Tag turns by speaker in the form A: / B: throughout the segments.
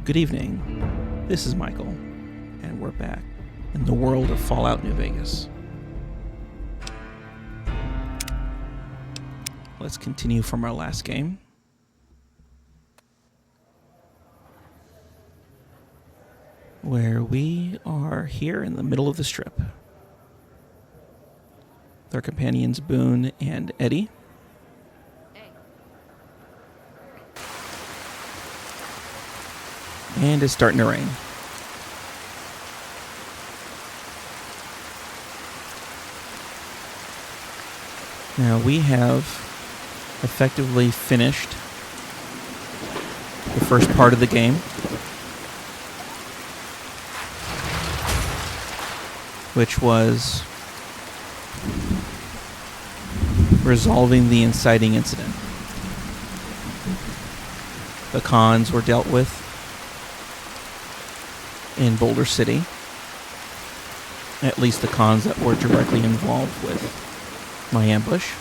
A: Good evening. This is Michael, and we're back in the world of Fallout New Vegas. Let's continue from our last game. Where we are here in the middle of the strip. With our companions Boone and Eddie. And it's starting to rain. Now we have effectively finished the first part of the game, which was resolving the inciting incident. The cons were dealt with in Boulder City, at least the cons that were directly involved with my ambush.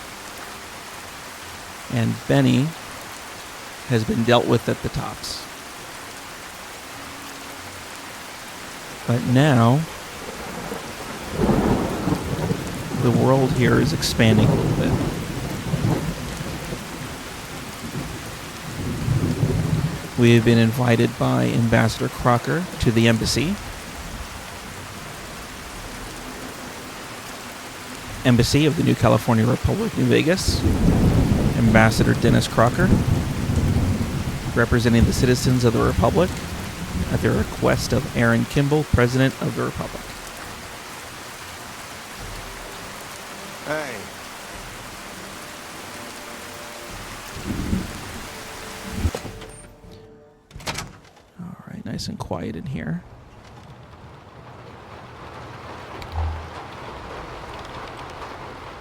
A: And Benny has been dealt with at the tops. But now, the world here is expanding a little bit. We have been invited by Ambassador Crocker to the embassy. Embassy of the New California Republic, New Vegas. Ambassador Dennis Crocker, representing the citizens of the Republic at the request of Aaron Kimball, President of the Republic.
B: Hey.
A: Nice and quiet in here.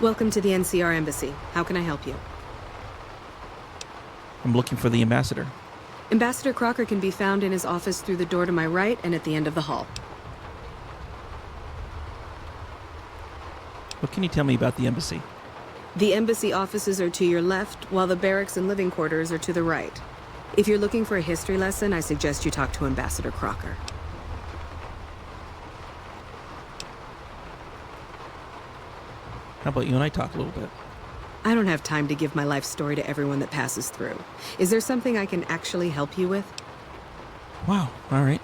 C: Welcome to the NCR Embassy. How can I help you?
A: I'm looking for the ambassador.
C: Ambassador Crocker can be found in his office through the door to my right and at the end of the hall.
A: What can you tell me about the embassy?
C: The embassy offices are to your left, while the barracks and living quarters are to the right. If you're looking for a history lesson, I suggest you talk to Ambassador Crocker.
A: How about you and I talk a little bit?
C: I don't have time to give my life story to everyone that passes through. Is there something I can actually help you with?
A: Wow, all right.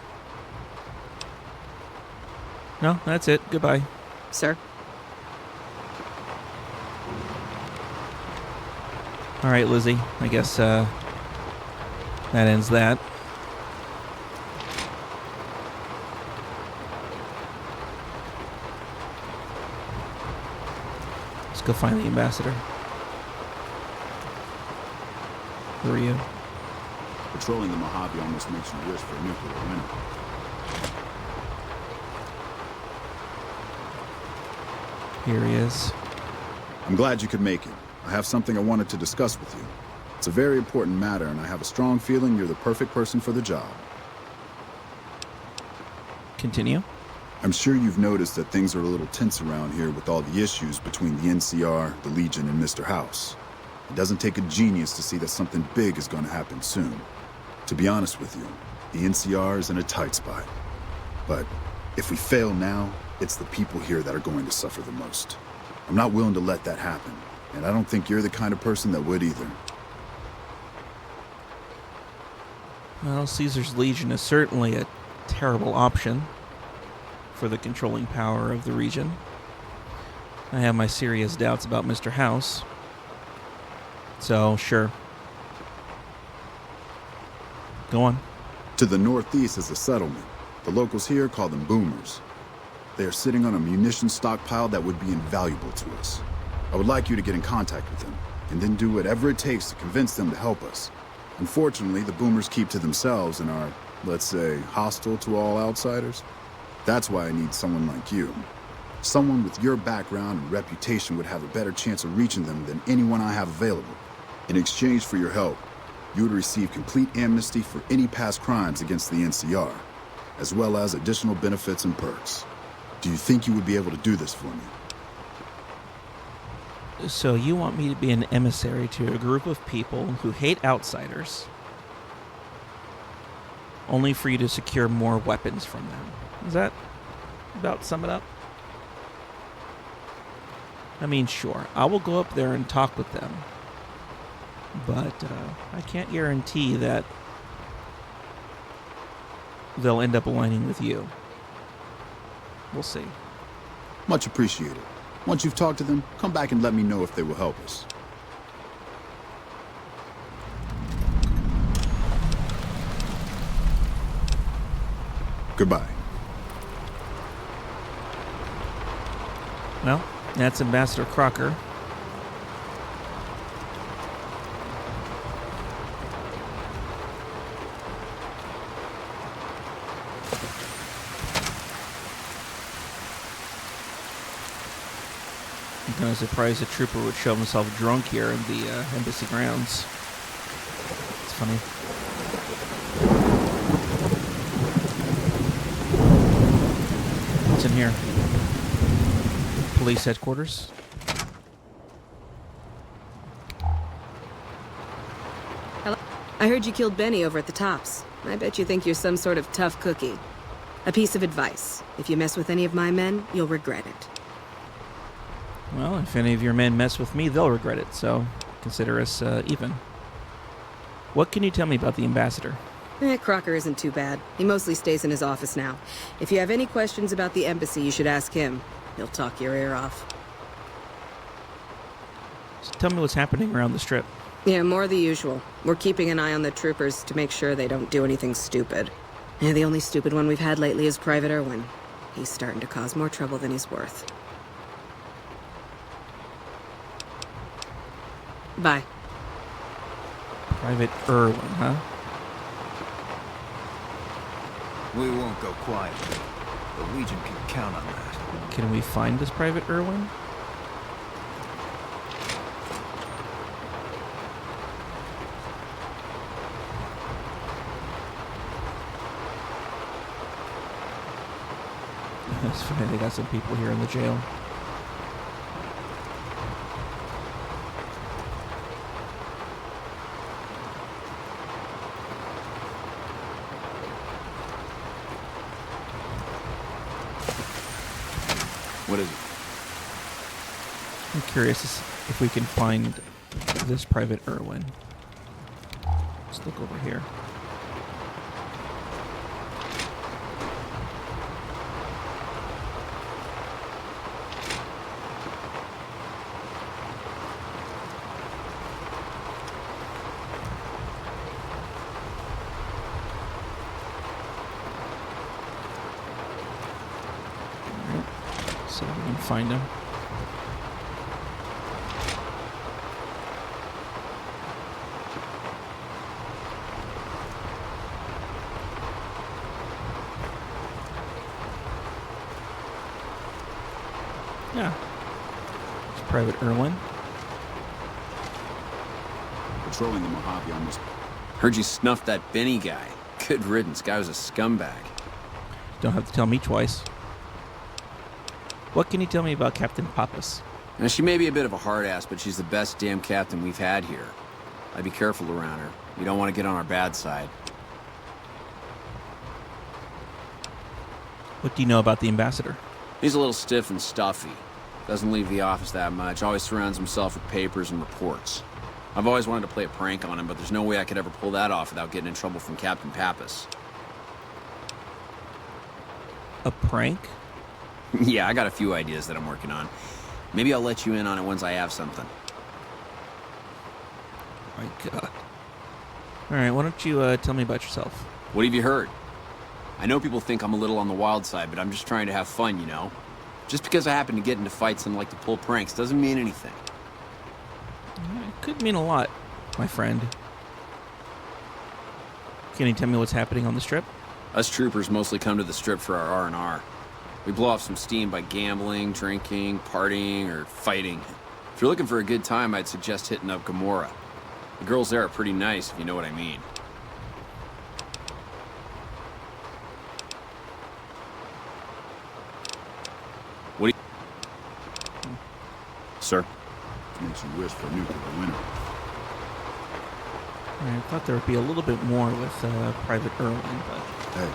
A: No, that's it. Goodbye.
C: Sir?
A: All right, Lizzie. I guess, that ends that. Let's go find the ambassador. Who are you?
B: Patrolling the Mojave almost makes you wish for a nuclear winter.
A: Here he is.
B: I'm glad you could make it. I have something I wanted to discuss with you. It's a very important matter, and I have a strong feeling you're the perfect person for the job.
A: Continue.
B: I'm sure you've noticed that things are a little tense around here with all the issues between the NCR, the Legion, and Mr. House. It doesn't take a genius to see that something big is going to happen soon. To be honest with you, the NCR is in a tight spot. But if we fail now, it's the people here that are going to suffer the most. I'm not willing to let that happen, and I don't think you're the kind of person that would either.
A: Well, Caesar's Legion is certainly a terrible option for the controlling power of the region. I have my serious doubts about Mr. House. So, sure. Go on.
B: To the northeast is a settlement. The locals here call them boomers. They are sitting on a munitions stockpile that would be invaluable to us. I would like you to get in contact with them, and then do whatever it takes to convince them to help us. Unfortunately, the boomers keep to themselves and are, let's say, hostile to all outsiders. That's why I need someone like you. Someone with your background and reputation would have a better chance of reaching them than anyone I have available. In exchange for your help, you would receive complete amnesty for any past crimes against the NCR, as well as additional benefits and perks. Do you think you would be able to do this for me?
A: So you want me to be an emissary to a group of people who hate outsiders only for you to secure more weapons from them. Does that about sum it up? I mean, sure, I will go up there and talk with them, but I can't guarantee that they'll end up aligning with you. We'll see.
B: Much appreciated. Once you've talked to them, come back and let me know if they will help us. Goodbye.
A: Well, that's Ambassador Crocker. I'm kind of surprised a trooper would show himself drunk here in the embassy grounds. It's funny. What's in here? Police headquarters.
C: Hello? I heard you killed Benny over at the Tops. I bet you think you're some sort of tough cookie. A piece of advice. If you mess with any of my men, you'll regret it.
A: Well, if any of your men mess with me, they'll regret it, so consider us even. What can you tell me about the ambassador?
C: Crocker isn't too bad. He mostly stays in his office now. If you have any questions about the embassy, you should ask him. He'll talk your ear off.
A: So tell me what's happening around the Strip.
C: Yeah, more of the usual. We're keeping an eye on the troopers to make sure they don't do anything stupid. Yeah, the only stupid one we've had lately is Private Irwin. He's starting to cause more trouble than he's worth. Bye.
A: Private Irwin, huh?
D: We won't go quiet. The Legion can count on that.
A: Can we find this Private Irwin? It's funny, they got some people here in the jail.
D: What is it?
A: I'm curious if we can find this Private Irwin. Let's look over here. See if we can find him. Yeah. It's Private Irwin.
B: Patrolling the Mojave almost.
E: Heard you snuffed that Benny guy. Good riddance, guy was a scumbag.
A: Don't have to tell me twice. What can you tell me about Captain Pappas?
E: Now, she may be a bit of a hard ass, but she's the best damn captain we've had here. I'd be careful around her. You don't want to get on our bad side.
A: What do you know about the ambassador?
E: He's a little stiff and stuffy. Doesn't leave the office that much. Always surrounds himself with papers and reports. I've always wanted to play a prank on him, but there's no way I could ever pull that off without getting in trouble from Captain Pappas.
A: A prank?
E: Yeah, I got a few ideas that I'm working on. Maybe I'll let you in on it once I have something.
A: My God. Alright, why don't you tell me about yourself?
E: What have you heard? I know people think I'm a little on the wild side, but I'm just trying to have fun, you know? Just because I happen to get into fights and like to pull pranks doesn't mean anything.
A: It could mean a lot, my friend. Can you tell me what's happening on the Strip?
E: Us troopers mostly come to the Strip for our R&R. We blow off some steam by gambling, drinking, partying, or fighting. If you're looking for a good time, I'd suggest hitting up Gamora. The girls there are pretty nice, if you know what I mean. What do you... Sir?
B: Makes you wish for a nuclear winter.
A: I thought there would be a little bit more with Private Erwin, but...
B: Hey,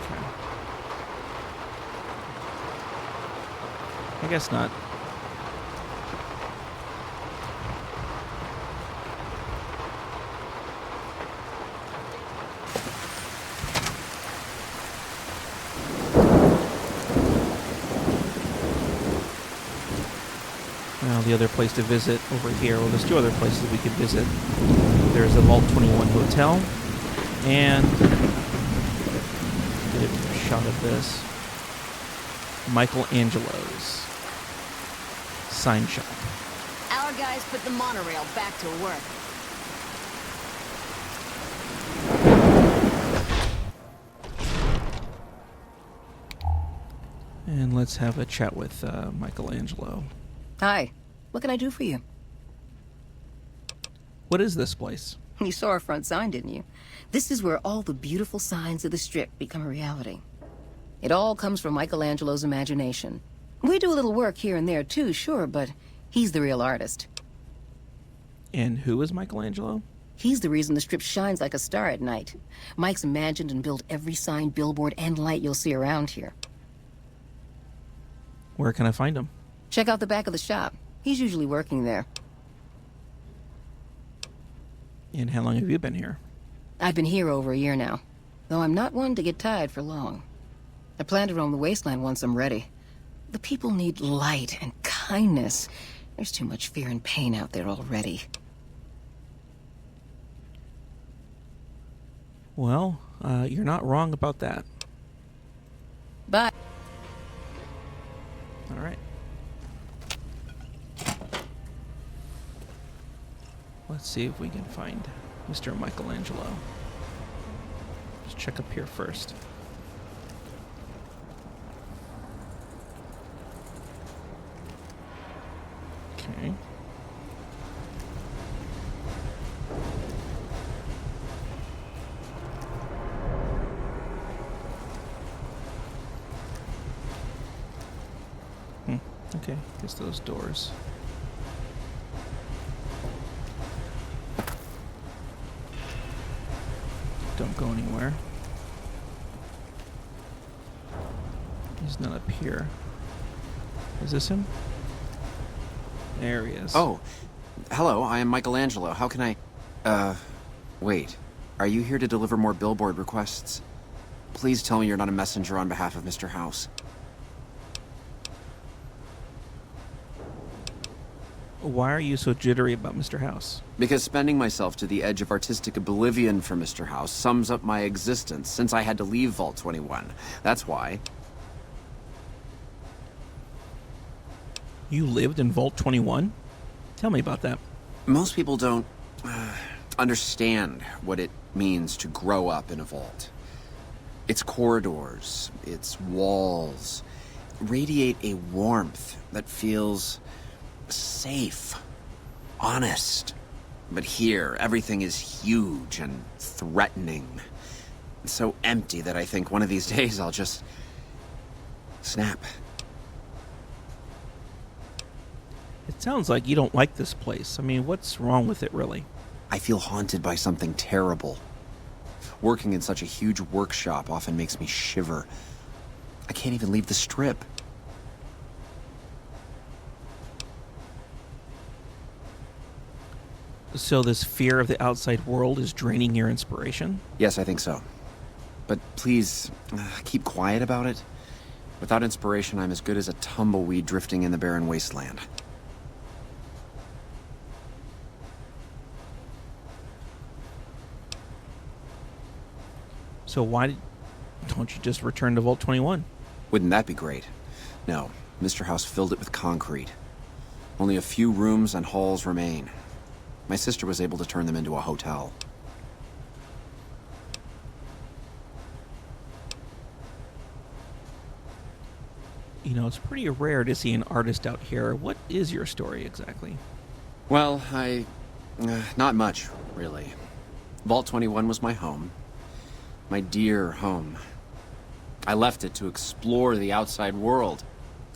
A: Okay. I guess not. Now the other place to visit over here, well, there's two other places we could visit. There's the Vault 21 Hotel, and get a shot of this. Michelangelo's sign shop.
F: Our guys put the monorail back to work.
A: And let's have a chat with Michelangelo.
G: Hi. What can I do for you?
A: What is this place?
G: You saw our front sign, didn't you? This is where all the beautiful signs of the Strip become a reality. It all comes from Michelangelo's imagination. We do a little work here and there too, sure, but he's the real artist.
A: And who is Michelangelo?
G: He's the reason the Strip shines like a star at night. Mike's imagined and built every sign, billboard, and light you'll see around here.
A: Where can I find him?
G: Check out the back of the shop. He's usually working there.
A: And how long have you been here?
G: I've been here over a year now, though I'm not one to get tied for long. I plan to roam the wasteland once I'm ready. The people need light and kindness. There's too much fear and pain out there already.
A: Well, you're not wrong about that.
G: Bye.
A: All right. Let's see if we can find Mr. Michelangelo. Just check up here first. Okay. Okay, guess those doors. Don't go anywhere. He's not up here. Is this him? There he is.
E: Oh, hello, I am Michelangelo. How can I... wait. Are you here to deliver more billboard requests? Please tell me you're not a messenger on behalf of Mr. House.
A: Why are you so jittery about Mr. House?
E: Because spending myself to the edge of artistic oblivion for Mr. House sums up my existence since I had to leave Vault 21. That's why.
A: You lived in Vault 21? Tell me about that.
E: Most people don't understand what it means to grow up in a vault. Its corridors, its walls, radiate a warmth that feels safe, honest. But here, everything is huge and threatening. So empty that I think one of these days I'll just snap.
A: It sounds like you don't like this place. I mean, what's wrong with it, really?
E: I feel haunted by something terrible. Working in such a huge workshop often makes me shiver. I can't even leave the Strip.
A: So this fear of the outside world is draining your inspiration?
E: Yes, I think so. But please, keep quiet about it. Without inspiration, I'm as good as a tumbleweed drifting in the barren wasteland.
A: So why don't you just return to Vault 21?
E: Wouldn't that be great? No, Mr. House filled it with concrete. Only a few rooms and halls remain. My sister was able to turn them into a hotel.
A: You know, it's pretty rare to see an artist out here. What is your story exactly?
E: Well, not much, really. Vault 21 was my home. My dear home. I left it to explore the outside world.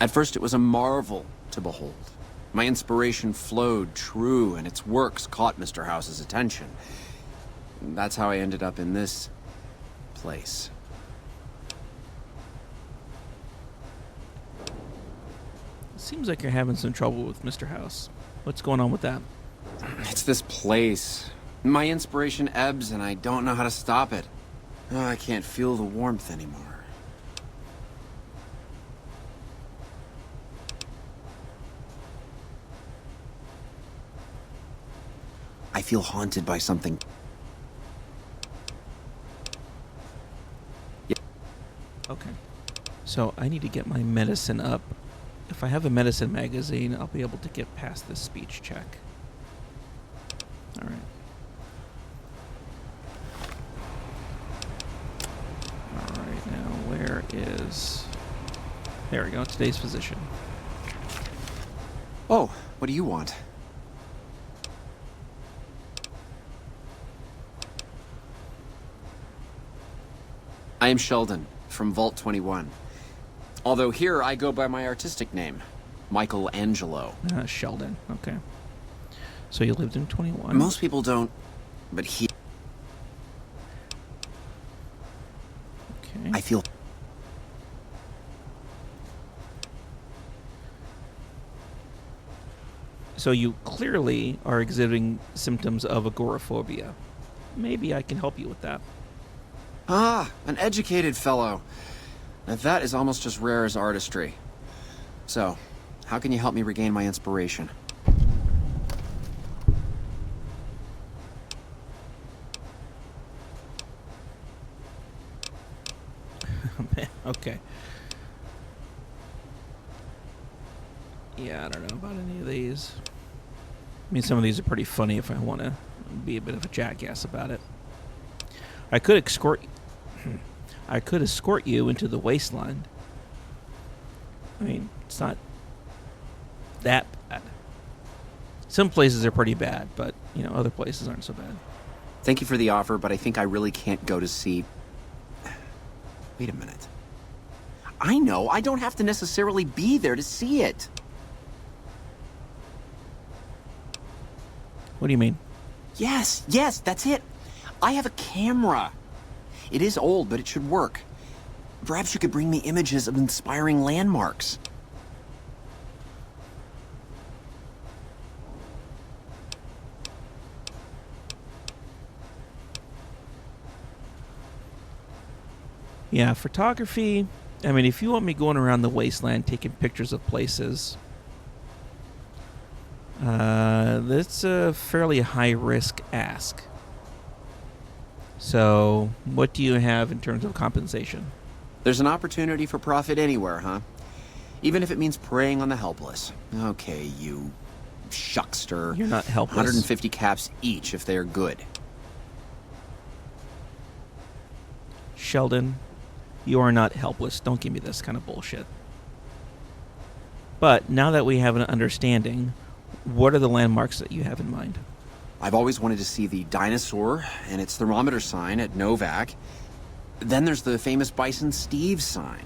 E: At first it was a marvel to behold. My inspiration flowed true, and its works caught Mr. House's attention. That's how I ended up in this place.
A: Seems like you're having some trouble with Mr. House. What's going on with that?
E: It's this place. My inspiration ebbs, and I don't know how to stop it. Oh, I can't feel the warmth anymore. I feel haunted by something.
A: Okay. So I need to get my medicine up. If I have a medicine magazine, I'll be able to get past this speech check. Alright. Alright, now where is... There we go, today's physician.
E: Oh, what do you want? I am Sheldon, from Vault 21. Although here I go by my artistic name, Michelangelo.
A: Sheldon, okay. So you lived in 21.
E: Most people don't, but he...
A: Okay.
E: I feel...
A: So you clearly are exhibiting symptoms of agoraphobia. Maybe I can help you with that.
E: Ah, an educated fellow. Now that is almost as rare as artistry. So, how can you help me regain my inspiration?
A: Okay. Yeah, I don't know about any of these. I mean, some of these are pretty funny if I want to be a bit of a jackass about it. I could escort you into the wasteland. I mean, it's not that bad. Some places are pretty bad, but, you know, other places aren't so bad.
E: Thank you for the offer, but I think I really can't go to see... Wait a minute. I know, I don't have to necessarily be there to see it.
A: What do you mean?
E: Yes, that's it. I have a camera. It is old, but it should work. Perhaps you could bring me images of inspiring landmarks.
A: Yeah, photography. I mean, if you want me going around the wasteland taking pictures of places, that's a fairly high-risk ask. So, what do you have in terms of compensation?
E: There's an opportunity for profit anywhere, huh? Even if it means preying on the helpless. Okay, you shuckster.
A: You're not helpless.
E: 150 caps each if they are good.
A: Sheldon, you are not helpless. Don't give me this kind of bullshit. But now that we have an understanding, what are the landmarks that you have in mind?
E: I've always wanted to see the dinosaur and its thermometer sign at Novak. Then there's the famous Bison Steve sign.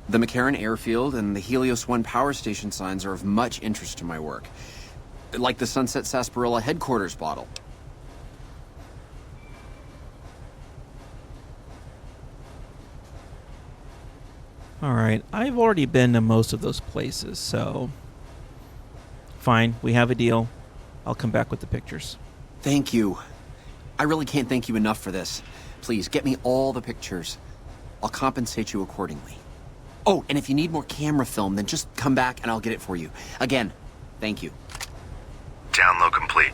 E: The McCarran Airfield and the Helios 1 power station signs are of much interest to my work. Like the Sunset Sarsaparilla headquarters bottle.
A: Alright, I've already been to most of those places, so... Fine, we have a deal. I'll come back with the pictures.
E: Thank you. I really can't thank you enough for this. Please, get me all the pictures. I'll compensate you accordingly. Oh, and if you need more camera film, then just come back and I'll get it for you. Again, thank you.
H: Download complete.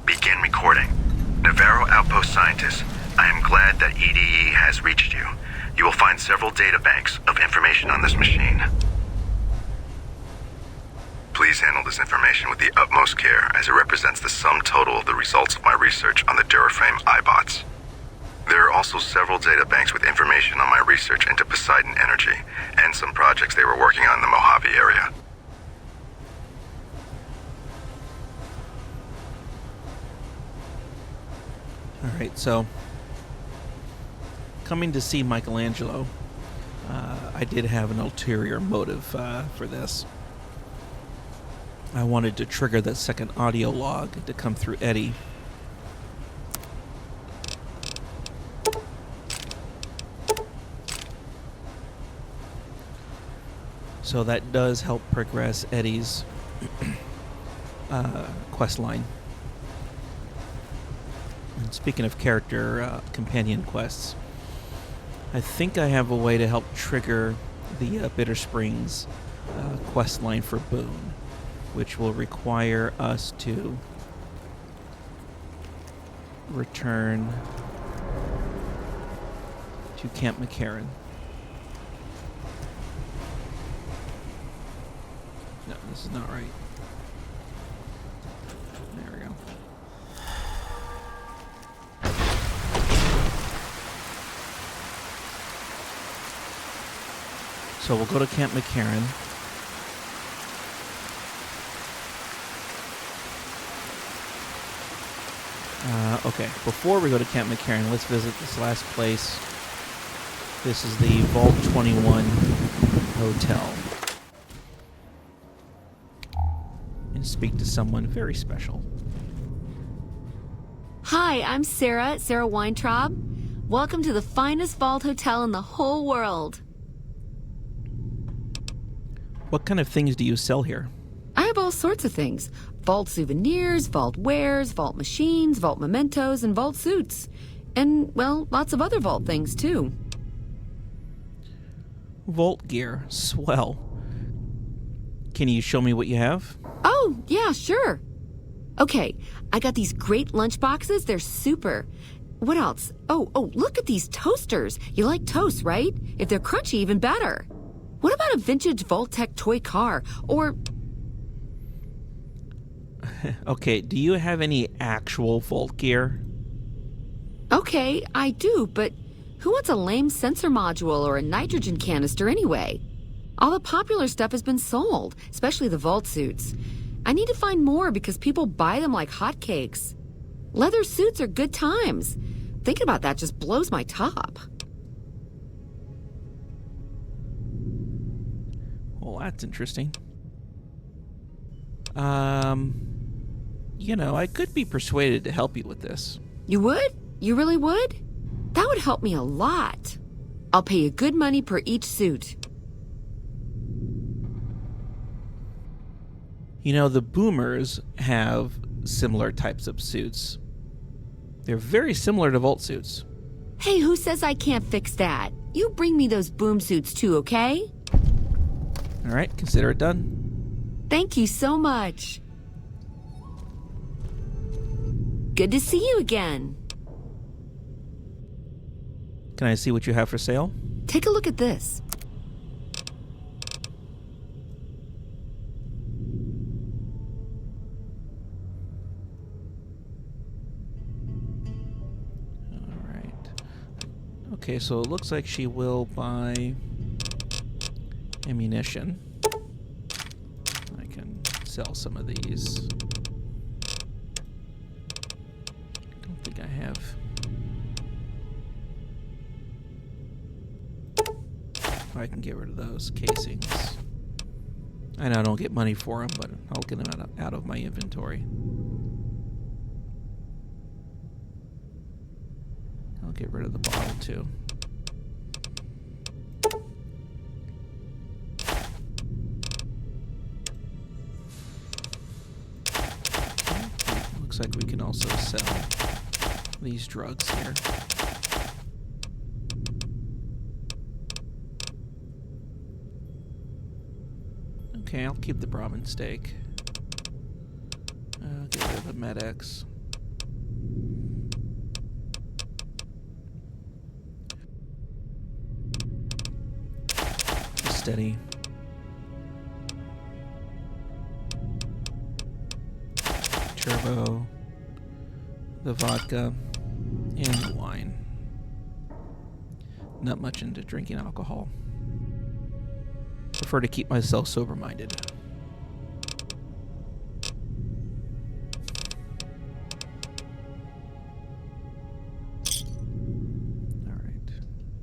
H: Begin recording. Navarro Outpost Scientist, I am glad that EDE has reached you. You will find several databanks of information on this machine. Please handle this information with the utmost care, as it represents the sum total of the results of my research on the Duraframe iBots. There are also several databanks with information on my research into Poseidon Energy, and some projects they were working on in the Mojave area.
A: Alright, so... coming to see Michelangelo, I did have an ulterior motive for this. I wanted to trigger that second audio log to come through Eddie. So that does help progress Eddie's quest line. And speaking of character companion quests, I think I have a way to help trigger the Bitter Springs quest line for Boone, which will require us to return to Camp McCarran. No, this is not right. There we go. So we'll go to Camp McCarran. Okay, before we go to Camp McCarran, let's visit this last place. This is the Vault 21 Hotel. And speak to someone very special.
I: Hi, I'm Sarah Weintraub. Welcome to the finest vault hotel in the whole world.
A: What kind of things do you sell here?
I: I have all sorts of things. Vault souvenirs, vault wares, vault machines, vault mementos, and vault suits. And, well, lots of other vault things, too.
A: Vault gear. Swell. Can you show me what you have?
I: Oh, yeah, sure. Okay, I got these great lunch boxes. They're super. What else? Oh, look at these toasters. You like toast, right? If they're crunchy, even better. What about a vintage Vault-Tec toy car? Or...
A: Okay, do you have any actual Vault gear?
I: Okay, I do, but who wants a lame sensor module or a nitrogen canister anyway? All the popular stuff has been sold, especially the Vault suits. I need to find more because people buy them like hotcakes. Leather suits are good times. Thinking about that just blows my top.
A: Well, that's interesting. I could be persuaded to help you with this.
I: You would? You really would? That would help me a lot. I'll pay you good money per each suit.
A: The boomers have similar types of suits. They're very similar to Vault suits.
I: Hey, who says I can't fix that? You bring me those boom suits too, okay?
A: All right, consider it done.
I: Thank you so much. Good to see you again.
A: Can I see what you have for sale?
I: Take a look at this.
A: All right. Okay, so it looks like she will buy ammunition. I can sell some of these. I don't think I have. I can get rid of those casings. I know I don't get money for them, but I'll get them out of my inventory. I'll get rid of the bottle too. Looks like we can also sell these drugs here. Okay, I'll keep the Brahmin steak. Get rid of the Med-X. Steady. Turbo. The vodka. And the wine. Not much into drinking alcohol. Prefer to keep myself sober-minded. All right.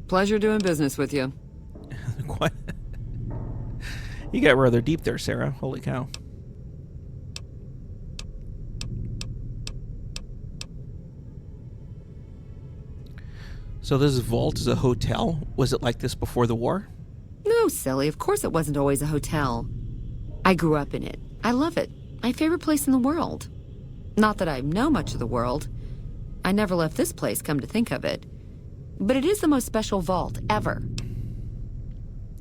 I: Pleasure doing business with you.
A: Quite. You got rather deep there, Sarah. Holy cow. So this vault is a hotel? Was it like this before the war?
I: No, silly. Of course it wasn't always a hotel. I grew up in it. I love it. My favorite place in the world. Not that I know much of the world. I never left this place, come to think of it. But it is the most special vault ever.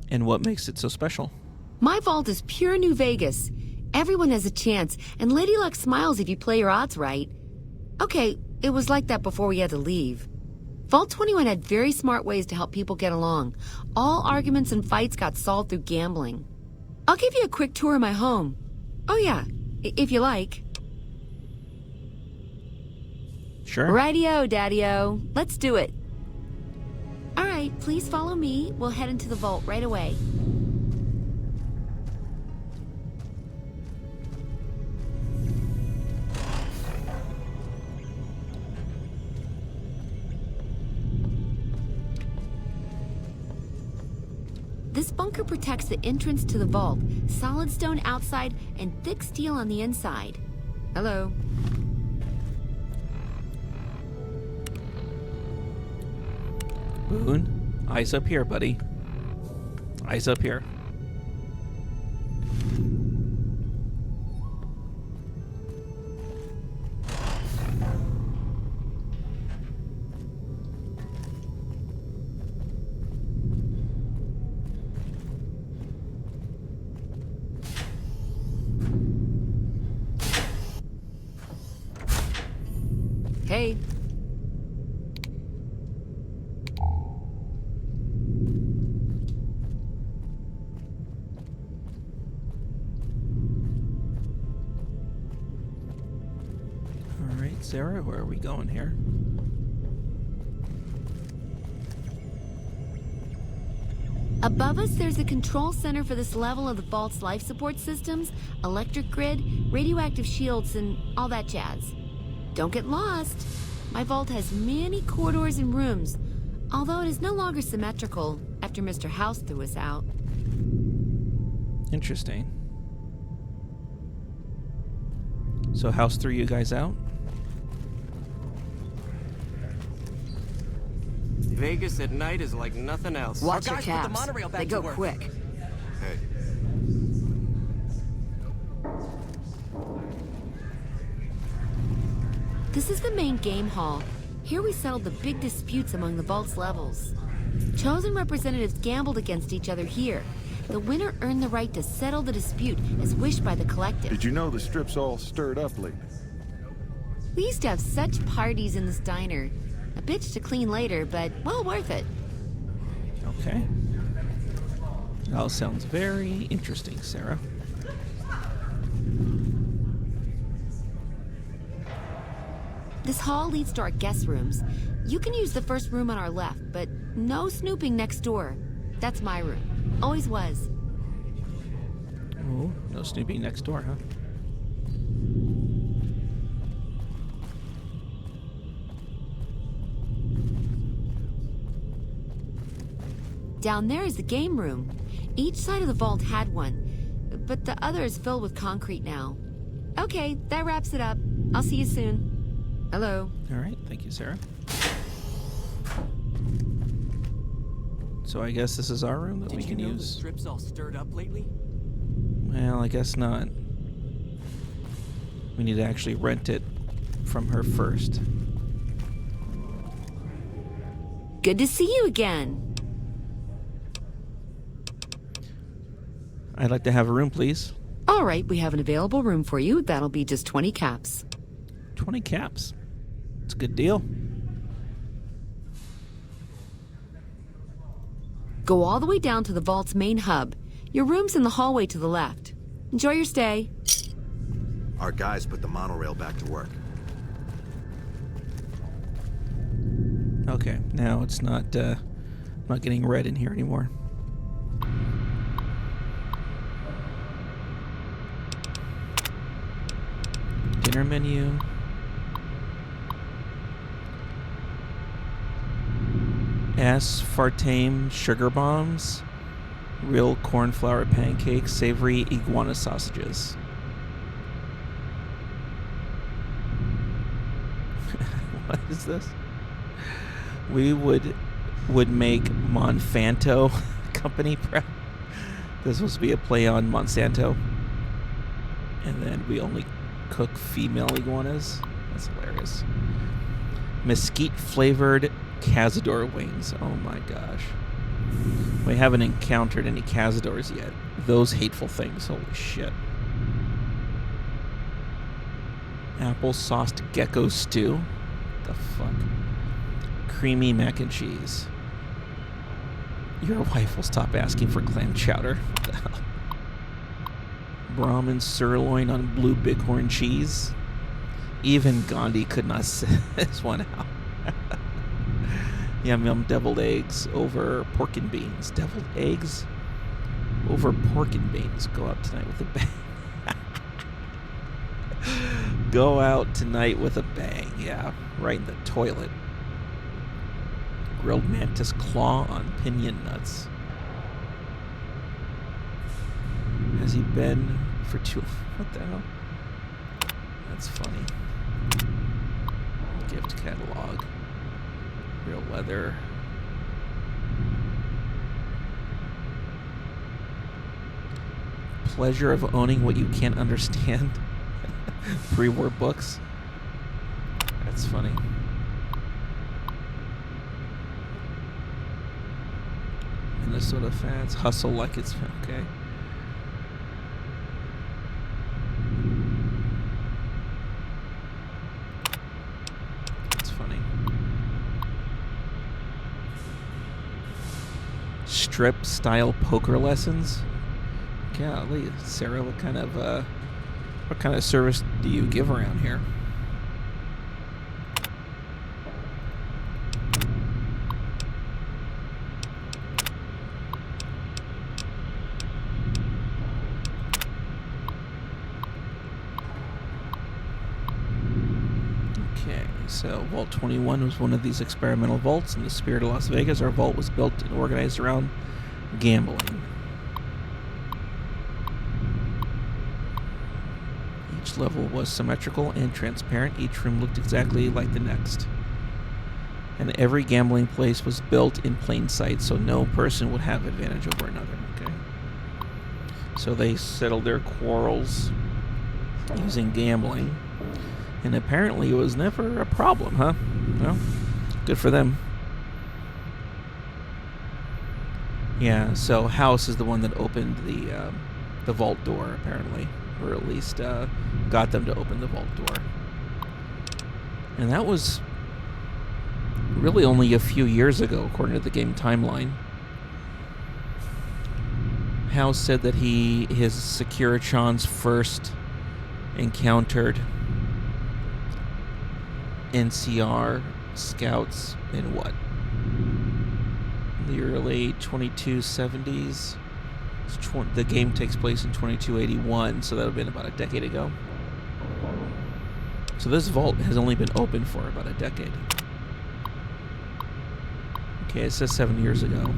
A: And what makes it so special?
I: My vault is pure New Vegas. Everyone has a chance, and Lady Luck smiles if you play your odds right. Okay, it was like that before we had to leave. Vault 21 had very smart ways to help people get along. All arguments and fights got solved through gambling. I'll give you a quick tour of my home. Oh yeah, if you like.
A: Sure.
I: Rightio, Daddy-o. Let's do it. All right, please follow me. We'll head into the vault right away. This bunker protects the entrance to the vault. Solid stone outside and thick steel on the inside. Hello.
A: Boone, eyes up here, buddy. Eyes up here.
I: Hey.
A: All right, Sarah, where are we going here?
I: Above us, there's a control center for this level of the vault's life support systems, electric grid, radioactive shields, and all that jazz. Don't get lost. My vault has many corridors and rooms, although it is no longer symmetrical after Mr. House threw us out.
A: Interesting. So House threw you guys out?
J: Vegas at night is like nothing else.
I: Watch
J: Our
I: your
J: guys put the
I: cabs.
J: monorail back
I: They
J: to
I: go
J: work.
I: quick.
D: Hey,
I: This is the main game hall. Here we settled the big disputes among the vault's levels. Chosen representatives gambled against each other here. The winner earned the right to settle the dispute as wished by the collective.
K: Did you know the strip's all stirred up lately?
I: We used to have such parties in this diner. A bitch to clean later, but well worth it.
A: Okay. That all sounds very interesting, Sarah.
I: This hall leads to our guest rooms. You can use the first room on our left, but no snooping next door. That's my room. Always was.
A: Oh, no snooping next door, huh?
I: Down there is the game room. Each side of the vault had one, but the other is filled with concrete now. Okay, that wraps it up. I'll see you soon. Hello.
A: All right, thank you, Sarah. So I guess this is our room that we can
J: Did you know the
A: use.
J: strip's all stirred up lately?
A: Well, I guess not. We need to actually rent it from her first.
I: Good to see you again.
A: I'd like to have a room, please.
I: All right, we have an available room for you. That'll be just 20 caps.
A: 20 caps. It's a good deal.
I: Go all the way down to the vault's main hub. Your room's in the hallway to the left. Enjoy your stay.
H: Our guys put the monorail back to work.
A: Okay, now it's not getting red in here anymore. Dinner menu. Aspartame sugar bombs, real cornflour pancakes, savory iguana sausages. What is this? We would make Monsanto company prep. This was supposed to be a play on Monsanto. And then we only cook female iguanas. That's hilarious. Mesquite-flavored Cazador wings. Oh my gosh. We haven't encountered any Cazadors yet. Those hateful things. Holy shit. Apple-sauced gecko stew. What the fuck? Creamy mac and cheese. Your wife will stop asking for clam chowder. What the hell? Brahmin sirloin on blue bighorn cheese. Even Gandhi could not sit this one out. Yum yum deviled eggs over pork and beans. Deviled eggs over pork and beans. Go out tonight with a bang. Go out tonight with a bang. Yeah, right in the toilet. Grilled mantis claw on pinion nuts. Has he been for two... What the hell? That's funny. Gift catalog. Real leather. Pleasure of owning what you can't understand. Pre-war books. That's funny. Minnesota fans. Hustle like it's... Okay. That's funny. Strip style poker lessons. Golly, Sarah, what kind of service do you give around here? Okay, so Vault 21 was one of these experimental vaults in the spirit of Las Vegas. Our vault was built and organized around gambling. Each level was symmetrical and transparent. Each room looked exactly like the next. And every gambling place was built in plain sight, so no person would have advantage over another. Okay. So they settled their quarrels using gambling. And apparently it was never a problem, huh? Well, good for them. Yeah, so House is the one that opened the vault door, apparently. Or at least got them to open the vault door. And that was really only a few years ago, according to the game timeline. House said that his Securichons first encountered NCR scouts in what? The early 2270s. The game takes place in 2281, so that would have been about a decade ago. So this vault has only been open for about a decade. Okay, it says 7 years ago.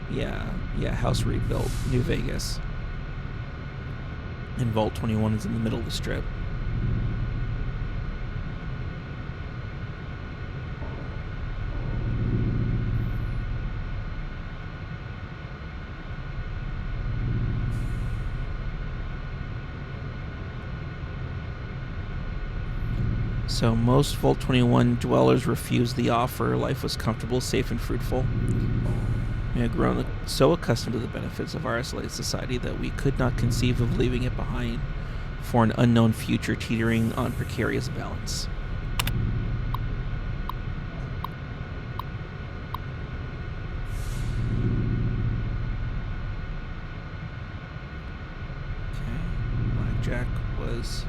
A: Yeah, house rebuilt, New Vegas. And Vault 21 is in the middle of the strip. So most Vault 21 dwellers refused the offer. Life was comfortable, safe, and fruitful. We had grown so accustomed to the benefits of our isolated society that we could not conceive of leaving it behind for an unknown future teetering on precarious balance. Okay, Blackjack was...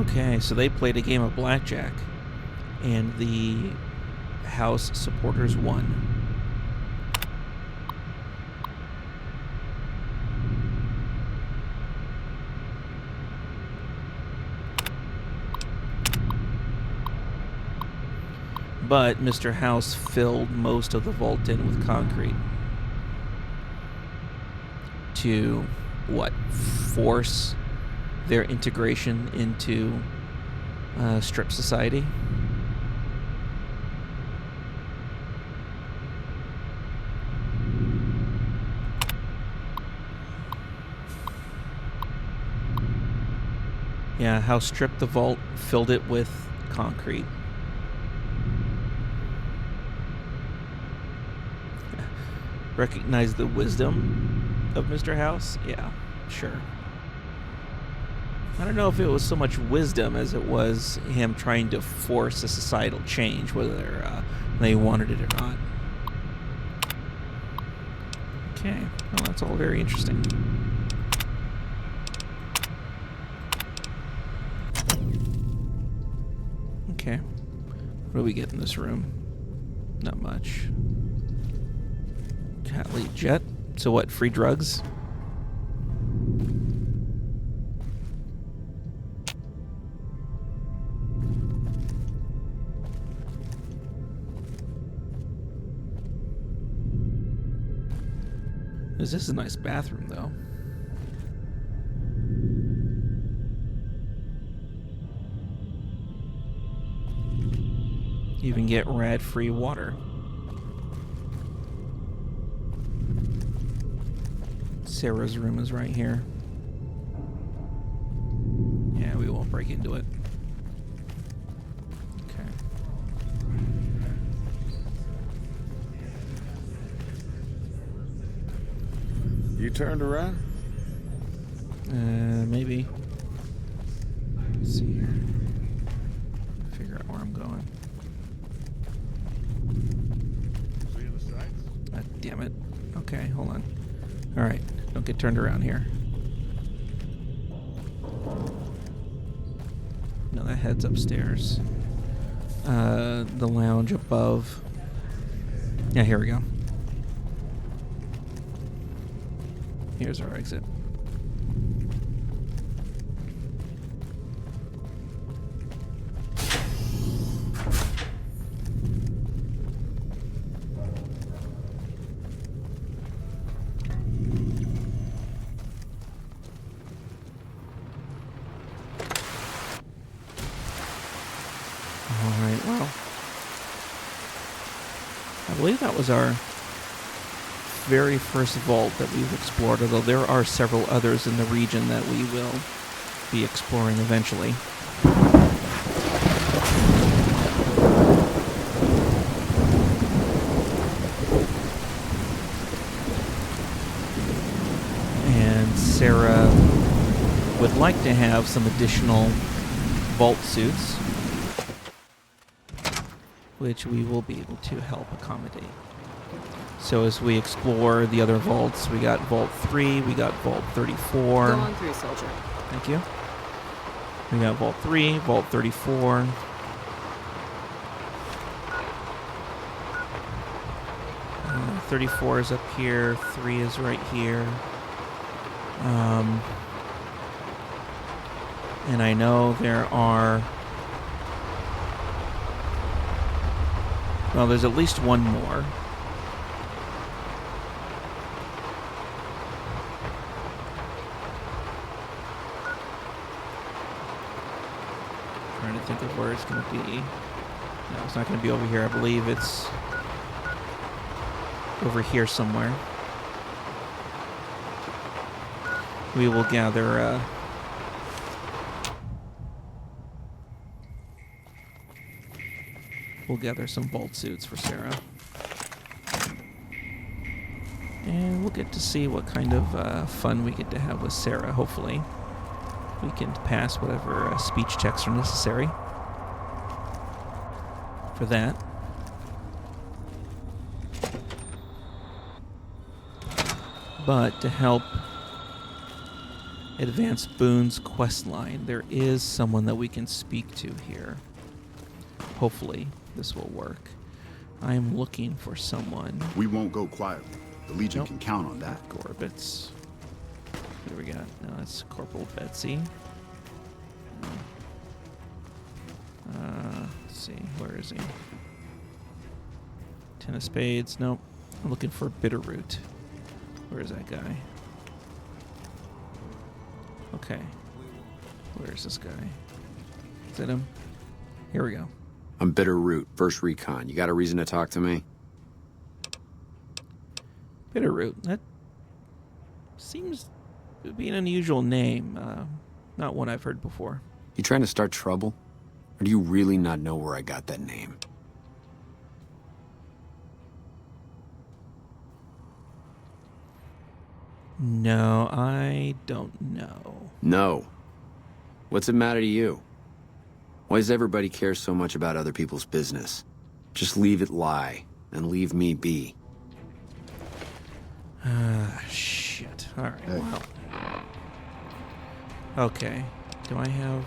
A: Okay, so they played a game of blackjack, and the House supporters won. But Mr. House filled most of the vault in with concrete to, what, force their integration into strip society. Yeah, how stripped the vault, filled it with concrete. Recognize the wisdom of Mr. House? Yeah, sure. I don't know if it was so much wisdom as it was him trying to force a societal change, whether they wanted it or not. Okay, well, that's all very interesting. Okay, what do we get in this room? Not much. Cat lead jet. So what, free drugs? This is a nice bathroom, though. You even get rad-free water. Sarah's room is right here. Yeah, we won't break into it. Okay.
K: You turned around?
A: Maybe. Let's see here. Figure out where I'm going.
K: Seeing the sights?
A: Ah, damn it. Okay, hold on. Alright, don't get turned around here. No, that head's upstairs. The lounge above. Yeah, here we go. Here's our exit. Alright, well. I believe that was our very first vault that we've explored, although there are several others in the region that we will be exploring eventually. And Sarah would like to have some additional vault suits, which we will be able to help accommodate. So as we explore the other vaults, we got Vault 3, we got Vault 34.
C: Go on through, soldier.
A: Thank you. We got Vault 3, Vault 34. Uh, 34 is up here, 3 is right here. And I know there are... Well, there's at least one more. Trying to think of where it's going to be. No, it's not going to be over here. I believe it's over here somewhere. We will gather... We'll gather some vault suits for Sarah. And we'll get to see what kind of fun we get to have with Sarah, hopefully. We can pass whatever speech checks are necessary for that. But to help advance Boone's quest line, there is someone that we can speak to here. Hopefully this will work. I am looking for someone.
B: We won't go quietly. The Legion can count on that.
A: Gorbits. What do we got? No, that's Corporal Betsy. Let's see. Where is he? Ten of Spades. Nope. I'm looking for Bitterroot. Where is that guy? Okay. Where's this guy? Is that him? Here we go.
E: I'm Bitter Root, first recon. You got a reason to talk to me?
A: Bitterroot. That seems to be an unusual name. Not one I've heard before.
E: You trying to start trouble? Or do you really not know where I got that name?
A: No, I don't know.
E: No. What's it matter to you? Why does everybody care so much about other people's business? Just leave it lie, and leave me be.
A: Shit. Alright, well. Okay. Do I have...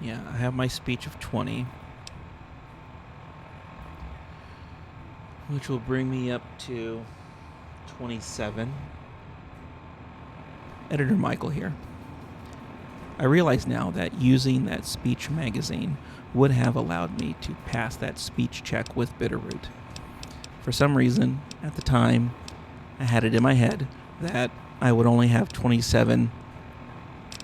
A: Yeah, I have my speech of 20. Which will bring me up to 27. Editor Michael here. I realize now that using that speech magazine would have allowed me to pass that speech check with Bitterroot. For some reason, at the time, I had it in my head that I would only have 27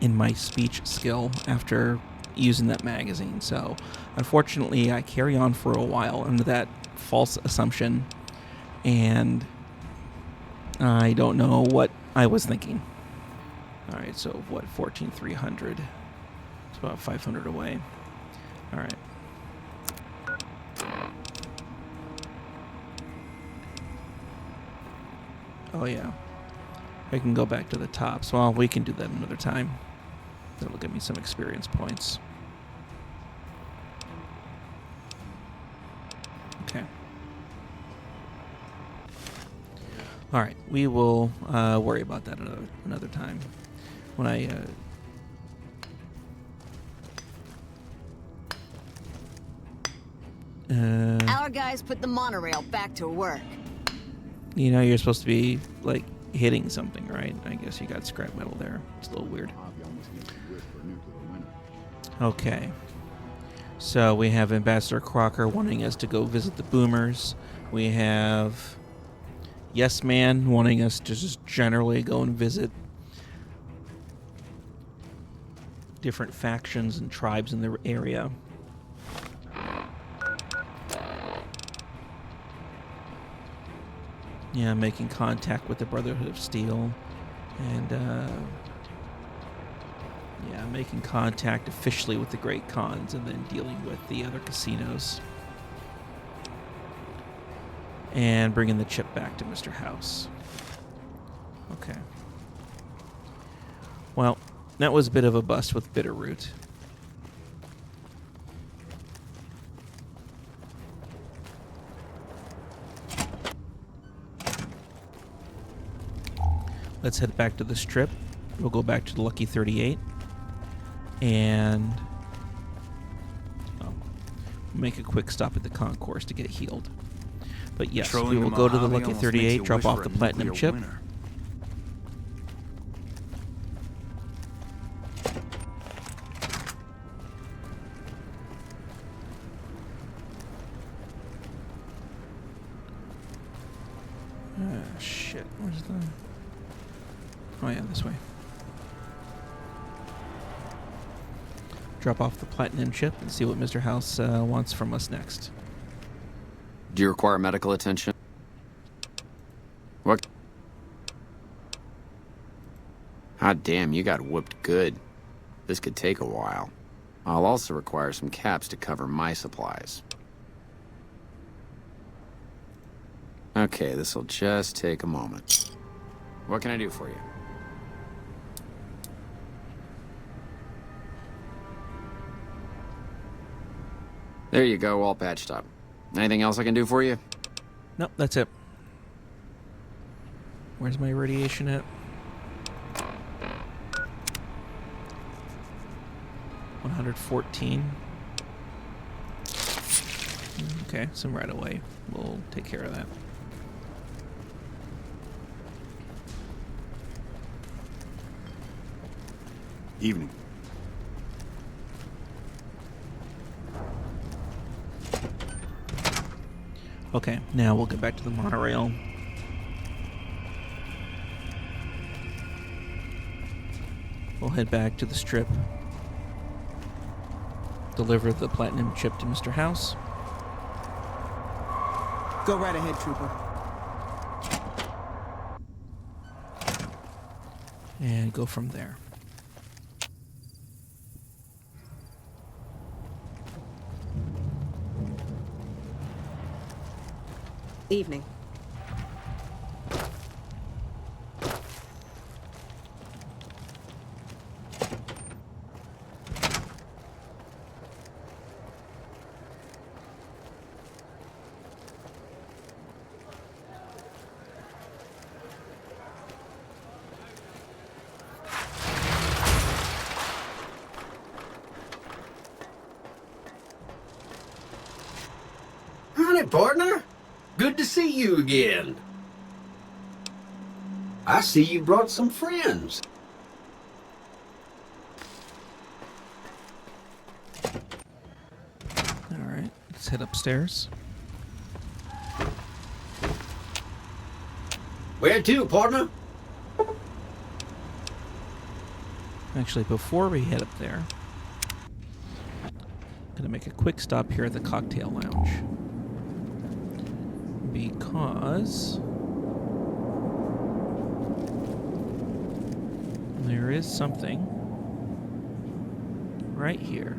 A: in my speech skill after using that magazine. So, unfortunately, I carry on for a while under that false assumption, and I don't know what I was thinking. Alright, so what, 14,300? It's about 500 away. Alright. Oh yeah. I can go back to the top. So well, we can do that another time. That'll give me some experience points. Okay. Alright, we will worry about that another time. When I...
F: Our guys put the monorail back to work.
A: You know, you're supposed to be, like, hitting something, right? I guess you got scrap metal there. It's a little weird. Okay. So we have Ambassador Crocker wanting us to go visit the Boomers. We have Yes Man wanting us to just generally go and visit different factions and tribes in the area. Yeah, making contact with the Brotherhood of Steel. And, yeah, making contact officially with the Great Khans and then dealing with the other casinos. And bringing the chip back to Mr. House. Okay. Well, that was a bit of a bust with Bitterroot. Let's head back to the Strip. We'll go back to the Lucky 38. And make a quick stop at the concourse to get healed. But yes, we will go to the Lucky 38, drop off the platinum chip. Shit, where's the... Oh yeah, this way. Drop off the platinum chip and see what Mr. House wants from us next.
E: Do you require medical attention? What? Hot damn, you got whooped good. This could take a while. I'll also require some caps to cover my supplies. Okay, this'll just take a moment. What can I do for you? There you go, all patched up. Anything else I can do for you?
A: Nope, that's it. Where's my radiation at? 114. Okay, some right away. We'll take care of that.
B: Evening.
A: Okay, now we'll get back to the monorail. We'll head back to the Strip. Deliver the platinum chip to Mr. House.
L: Go right ahead, Trooper.
A: And go from there.
C: Evening.
M: Howdy, partner. Good to see you again. I see you brought some friends.
A: Alright, let's head upstairs.
M: Where to, partner?
A: Actually, before we head up there, I'm going to make a quick stop here at the cocktail lounge. Because there is something right here.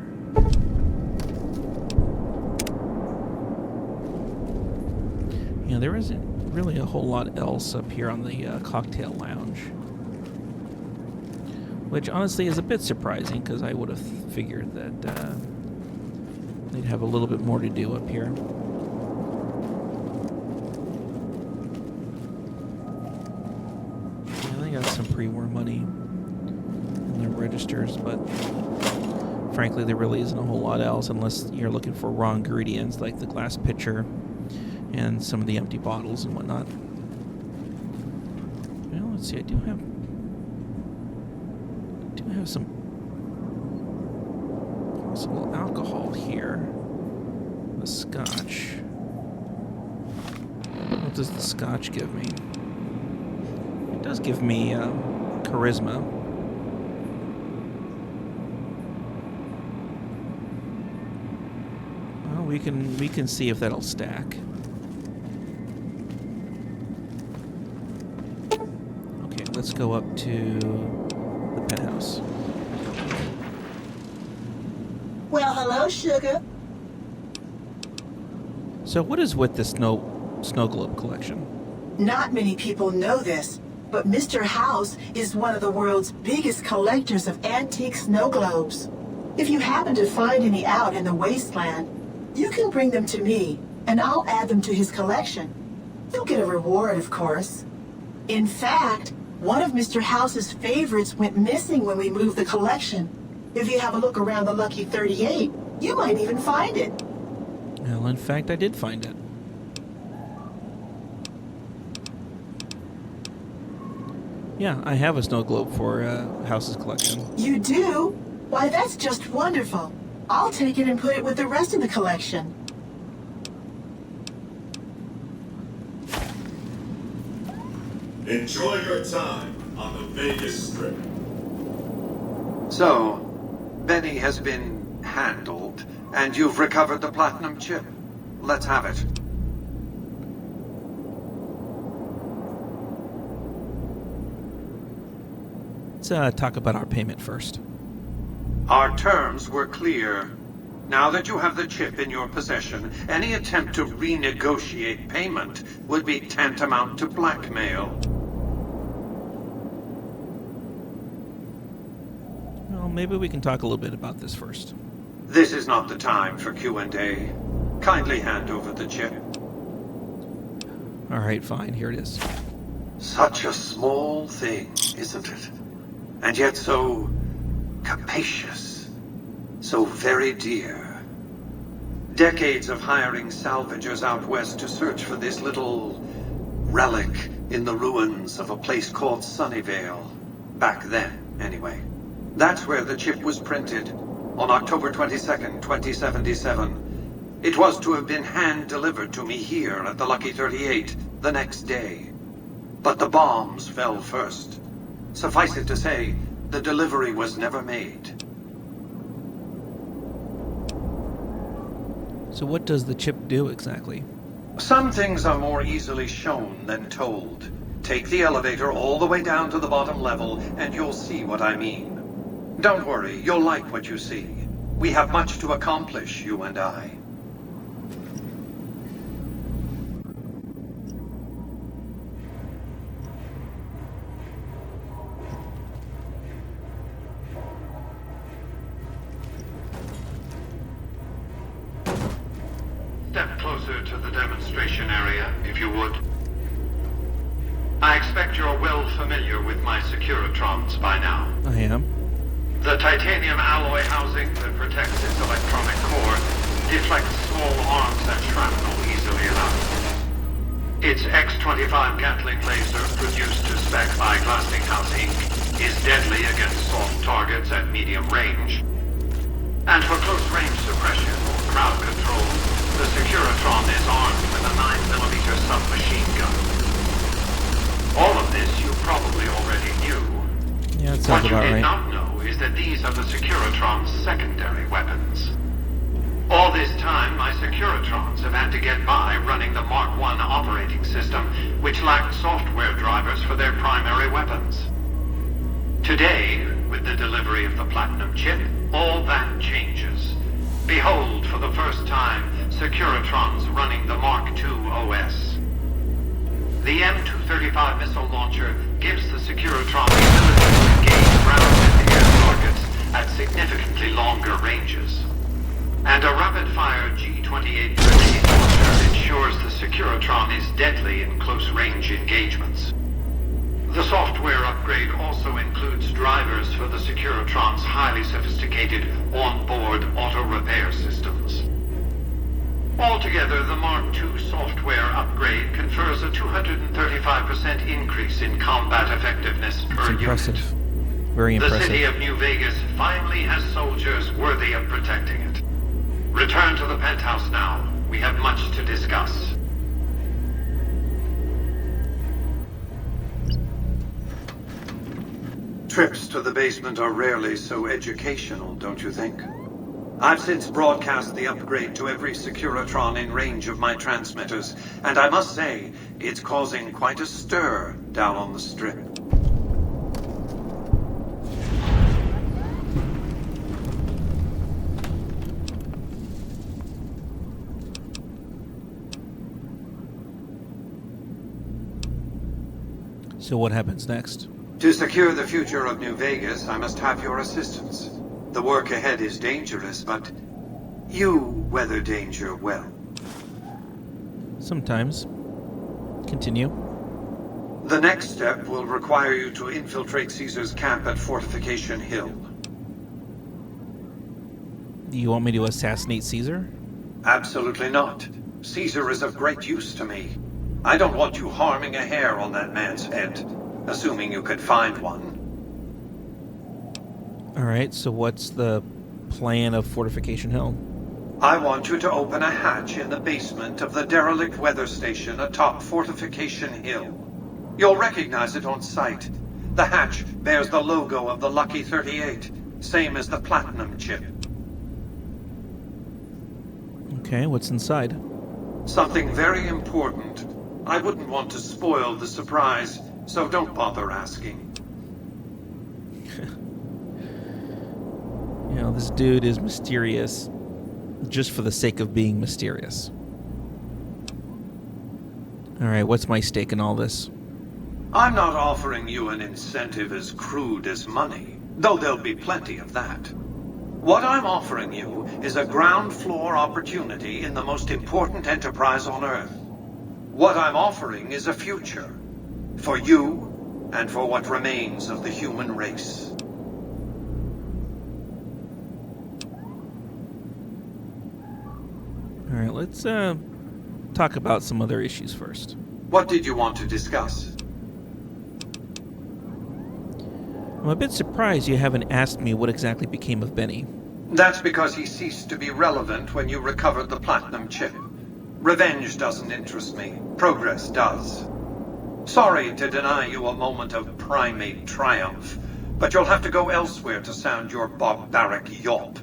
A: Yeah, there isn't really a whole lot else up here on the cocktail lounge. Which honestly is a bit surprising, because I would have figured that they'd have a little bit more to do up here. Got some pre-war money in their registers, but frankly there really isn't a whole lot else unless you're looking for raw ingredients like the glass pitcher and some of the empty bottles and whatnot. Well, let's see, I do have some possible alcohol here. The scotch. What does the scotch give me? It does give me charisma. Well, we can see if that'll stack. Okay, let's go up to the penthouse.
N: Well, hello, sugar.
A: So, what is with the snow globe collection?
N: Not many people know this, but Mr. House is one of the world's biggest collectors of antique snow globes. If you happen to find any out in the wasteland, you can bring them to me, and I'll add them to his collection. You'll get a reward, of course. In fact, one of Mr. House's favorites went missing when we moved the collection. If you have a look around the Lucky 38, you might even find it.
A: Well, in fact, I did find it. Yeah, I have a snow globe for House's collection.
N: You do? Why, that's just wonderful. I'll take it and put it with the rest of the collection.
O: Enjoy your time on the Vegas Strip.
P: So, Benny has been handled, and you've recovered the platinum chip. Let's have it.
A: Let's talk about our payment first.
P: Our terms were clear. Now that you have the chip in your possession, any attempt to renegotiate payment would be tantamount to blackmail.
A: Well, maybe we can talk a little bit about this first.
P: This is not the time for Q&A. Kindly hand over the chip.
A: All right, fine. Here it is.
P: Such a small thing, isn't it? And yet so capacious, so very dear. Decades of hiring salvagers out west to search for this little relic in the ruins of a place called Sunnyvale. Back then, anyway. That's where the chip was printed, on October 22nd, 2077. It was to have been hand-delivered to me here at the Lucky 38 the next day. But the bombs fell first. Suffice it to say, the delivery was never made.
A: So what does the chip do exactly?
P: Some things are more easily shown than told. Take the elevator all the way down to the bottom level, and you'll see what I mean. Don't worry, you'll like what you see. We have much to accomplish, you and I. Step closer to the demonstration area, if you would. I expect you're well familiar with my Securitrons by now.
A: I am.
P: The titanium alloy housing that protects its electronic core deflects small arms and shrapnel easily enough. Its X-25 Gatling laser, produced to spec by Glassinghouse Inc., is deadly against soft targets at medium range. And for close-range suppression or crowd control, the Securitron is armed with a 9mm submachine gun. All of this you probably already knew.
A: Yeah, that sounds
P: what you
A: about
P: did
A: right.
P: not know is that these are the Securitron's secondary weapons. All this time, my Securitrons have had to get by running the Mark I operating system, which lacked software drivers for their primary weapons. Today, with the delivery of the Platinum chip, all that changes. Behold, for the first time, Securitrons running the Mark II OS. The M235 missile launcher gives the Securitron the ability to engage ground-and-air targets at significantly longer ranges. And a rapid-fire G28-13 launcher ensures the Securitron is deadly in close-range engagements. The software upgrade also includes drivers for the Securitron's highly sophisticated on-board auto-repair systems. Altogether, the Mark II software upgrade confers a 235% increase in combat effectiveness per
A: It's impressive.
P: unit.
A: Very
P: The
A: impressive.
P: city of New Vegas finally has soldiers worthy of protecting it. Return to the penthouse now. We have much to discuss. Trips to the basement are rarely so educational, don't you think? I've since broadcast the upgrade to every Securitron in range of my transmitters, and I must say, it's causing quite a stir down on the Strip.
A: So what happens next?
P: To secure the future of New Vegas, I must have your assistance. The work ahead is dangerous, but you weather danger well.
A: Sometimes. Continue.
P: The next step will require you to infiltrate Caesar's camp at Fortification Hill.
A: Do you want me to assassinate Caesar?
P: Absolutely not. Caesar is of great use to me. I don't want you harming a hair on that man's head, assuming you could find one.
A: Alright, so what's the plan of Fortification Hill?
P: I want you to open a hatch in the basement of the derelict weather station atop Fortification Hill. You'll recognize it on sight. The hatch bears the logo of the Lucky 38, same as the Platinum chip.
A: Okay, what's inside?
P: Something very important. I wouldn't want to spoil the surprise, so don't bother asking.
A: You know, this dude is mysterious just for the sake of being mysterious. Alright, what's my stake in all this?
P: I'm not offering you an incentive as crude as money, though there'll be plenty of that. What I'm offering you is a ground floor opportunity in the most important enterprise on Earth. What I'm offering is a future. For you, and for what remains of the human race.
A: Alright, let's talk about some other issues first.
P: What did you want to discuss?
A: I'm a bit surprised you haven't asked me what exactly became of Benny.
P: That's because he ceased to be relevant when you recovered the platinum chip. Revenge doesn't interest me. Progress does. Sorry to deny you a moment of primate triumph, but you'll have to go elsewhere to sound your barbaric yawp.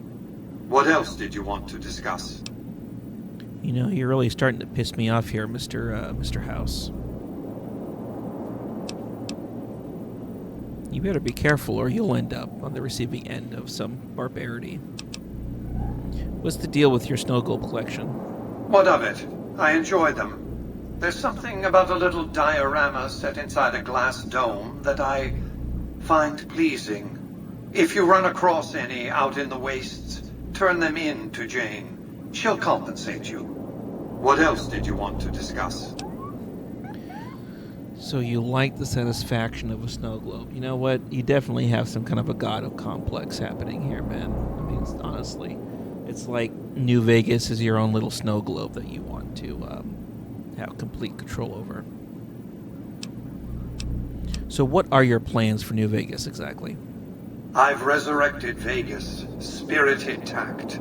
P: What else did you want to discuss?
A: You know, you're really starting to piss me off here, Mr. House. You better be careful or you'll end up on the receiving end of some barbarity. What's the deal with your snow globe collection?
P: What of it? I enjoy them. There's something about a little diorama set inside a glass dome that I find pleasing. If you run across any out in the wastes, turn them in to Jane. She'll compensate you. What else did you want to discuss?
A: So you like the satisfaction of a snow globe. You know what? You definitely have some kind of a god complex happening here, man. I mean, honestly, it's like New Vegas is your own little snow globe that you want to have complete control over. So what are your plans for New Vegas exactly?
P: I've resurrected Vegas, spirit intact.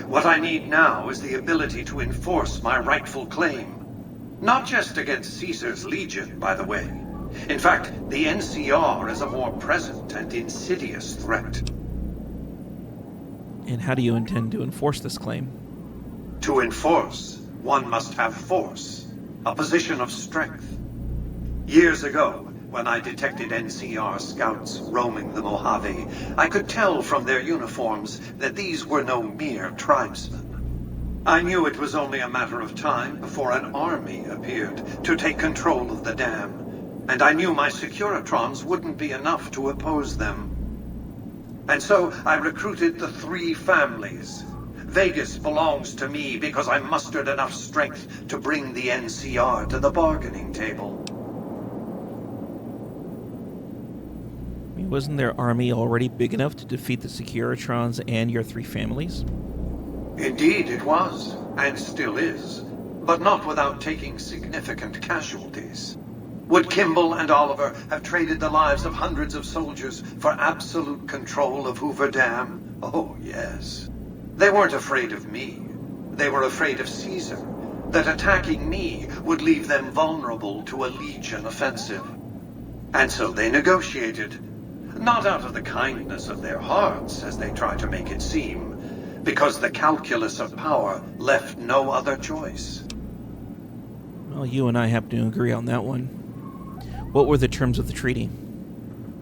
P: What I need now is the ability to enforce my rightful claim. Not just against Caesar's Legion, by the way. In fact, the NCR is a more present and insidious threat.
A: And how do you intend to enforce this claim?
P: To enforce, one must have force, a position of strength. Years ago, when I detected NCR scouts roaming the Mojave, I could tell from their uniforms that these were no mere tribesmen. I knew it was only a matter of time before an army appeared to take control of the dam, and I knew my Securitrons wouldn't be enough to oppose them. And so I recruited the 3 families. Vegas belongs to me because I mustered enough strength to bring the NCR to the bargaining table.
A: Wasn't their army already big enough to defeat the Securitrons and your 3 families?
P: Indeed it was, and still is, but not without taking significant casualties. Would Kimball and Oliver have traded the lives of hundreds of soldiers for absolute control of Hoover Dam? Oh, yes. They weren't afraid of me. They were afraid of Caesar, that attacking me would leave them vulnerable to a Legion offensive. And so they negotiated. Not out of the kindness of their hearts, as they try to make it seem, because the calculus of power left no other choice.
A: Well, you and I happen to agree on that one. What were the terms of the treaty?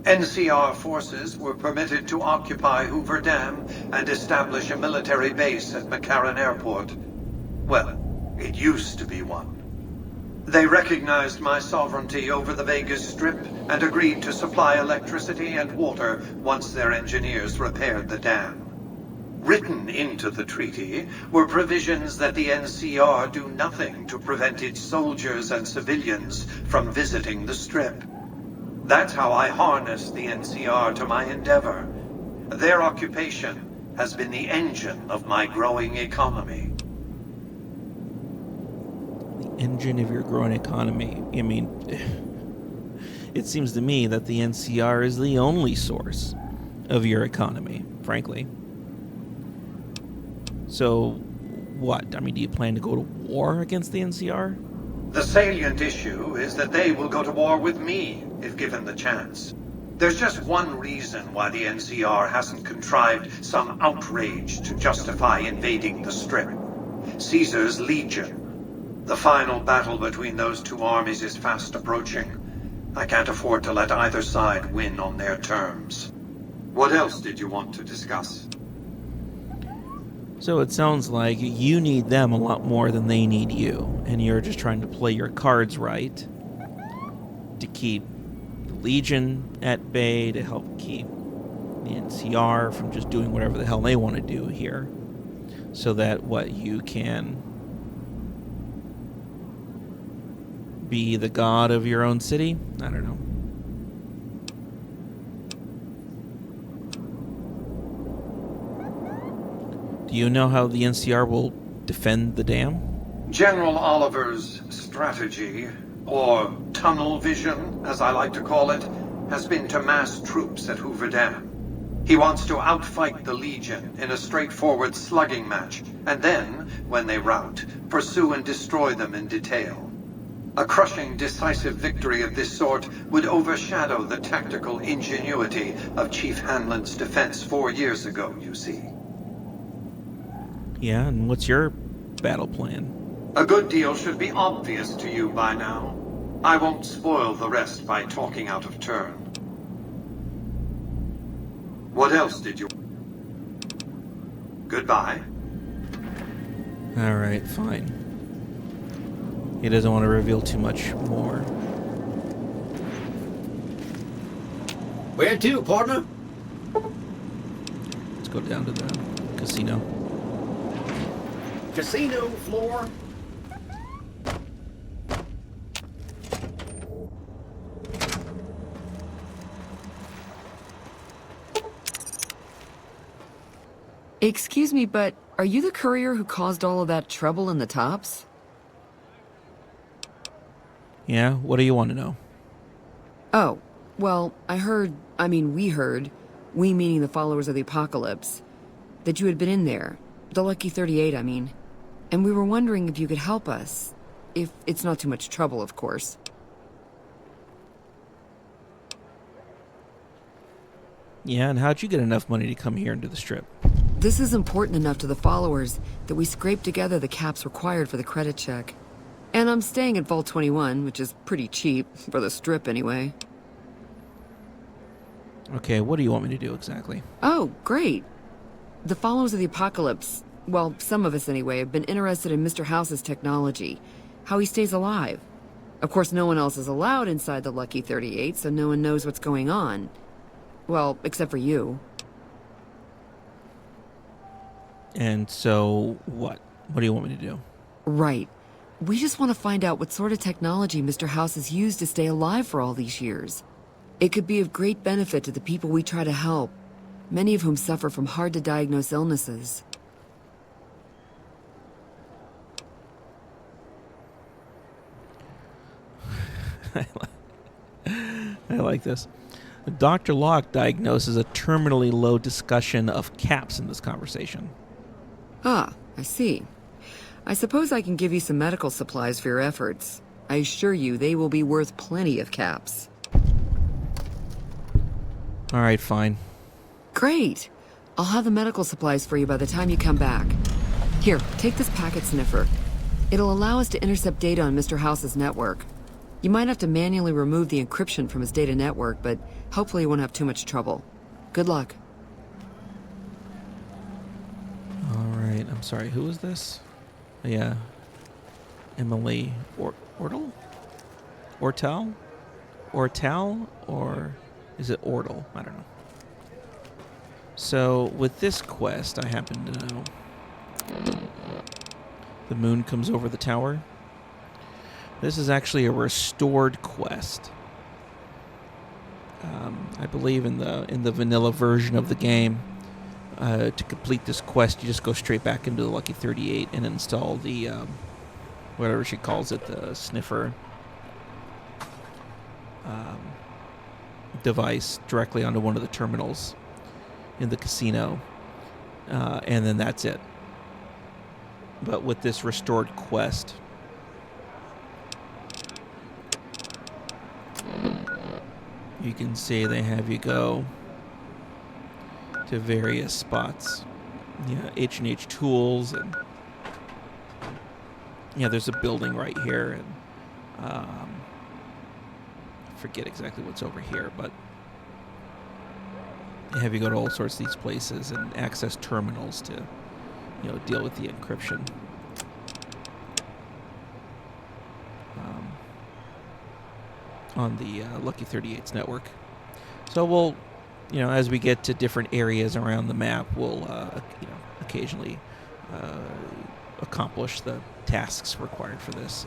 P: NCR forces were permitted to occupy Hoover Dam and establish a military base at McCarran Airport. Well, it used to be one. They recognized my sovereignty over the Vegas Strip and agreed to supply electricity and water once their engineers repaired the dam. Written into the treaty were provisions that the NCR do nothing to prevent its soldiers and civilians from visiting the Strip. That's how I harnessed the NCR to my endeavor. Their occupation has been the engine of my growing economy.
A: Engine of your growing economy. I mean, it seems to me that the NCR is the only source of your economy, frankly. So, what? I mean, do you plan to go to war against the NCR?
P: The salient issue is that they will go to war with me, if given the chance. There's just one reason why the NCR hasn't contrived some outrage to justify invading the Strip. Caesar's Legion. The final battle between those 2 armies is fast approaching. I can't afford to let either side win on their terms. What else did you want to discuss?
A: So it sounds like you need them a lot more than they need you, and you're just trying to play your cards right to keep the Legion at bay, to help keep the NCR from just doing whatever the hell they want to do here, so that you can be the god of your own city? I don't know. Do you know how the NCR will defend the dam?
P: General Oliver's strategy, or tunnel vision, as I like to call it, has been to mass troops at Hoover Dam. He wants to outfight the Legion in a straightforward slugging match, and then, when they rout, pursue and destroy them in detail. A crushing, decisive victory of this sort would overshadow the tactical ingenuity of Chief Hanlon's defense 4 years ago, you see.
A: Yeah, and what's your battle plan?
P: A good deal should be obvious to you by now. I won't spoil the rest by talking out of turn. What else did you... Goodbye.
A: Alright, fine. He doesn't want to reveal too much more.
M: Where to, partner?
A: Let's go down to the casino.
M: Casino floor.
I: Excuse me, but are you the courier who caused all of that trouble in the tops?
A: Yeah, what do you want to know?
I: Oh, well, we heard, we meaning the followers of the apocalypse, that you had been in there. The Lucky 38, I mean. And we were wondering if you could help us. If it's not too much trouble, of course.
A: Yeah, and how'd you get enough money to come here into the Strip?
I: This is important enough to the followers that we scraped together the caps required for the credit check. And I'm staying at Vault 21, which is pretty cheap, for the Strip anyway.
A: Okay, what do you want me to do exactly?
I: Oh, great. The followers of the apocalypse, well, some of us anyway, have been interested in Mr. House's technology, how he stays alive. Of course, no one else is allowed inside the Lucky 38, so no one knows what's going on. Well, except for you.
A: And so, what? What do you want me to do?
I: Right. We just want to find out what sort of technology Mr. House has used to stay alive for all these years. It could be of great benefit to the people we try to help, many of whom suffer from hard-to-diagnose illnesses.
A: I like this. Dr. Locke diagnoses a terminally low discussion of caps in this conversation.
I: Ah, I see. I suppose I can give you some medical supplies for your efforts. I assure you they will be worth plenty of caps.
A: All right, fine.
I: Great. I'll have the medical supplies for you by the time you come back. Here, take this packet sniffer. It'll allow us to intercept data on Mr. House's network. You might have to manually remove the encryption from his data network, but hopefully you won't have too much trouble. Good luck.
A: All right, I'm sorry, who is this? Yeah. Emily Ortel? Ortel? Ortal? Or is it Ortel? I don't know. So, with this quest, I happen to know the moon comes over the tower. This is actually a restored quest. I believe in the vanilla version of the game, to complete this quest, you just go straight back into the Lucky 38 and install the, whatever she calls it, the sniffer device directly onto one of the terminals in the casino, and then that's it. But with this restored quest, you can see they have you go to various spots. Yeah, H&H Tools, and yeah, there's a building right here, and I forget exactly what's over here, but they have you go to all sorts of these places and access terminals to, deal with the encryption. On the Lucky 38's network. So we'll, as we get to different areas around the map, we'll, occasionally accomplish the tasks required for this.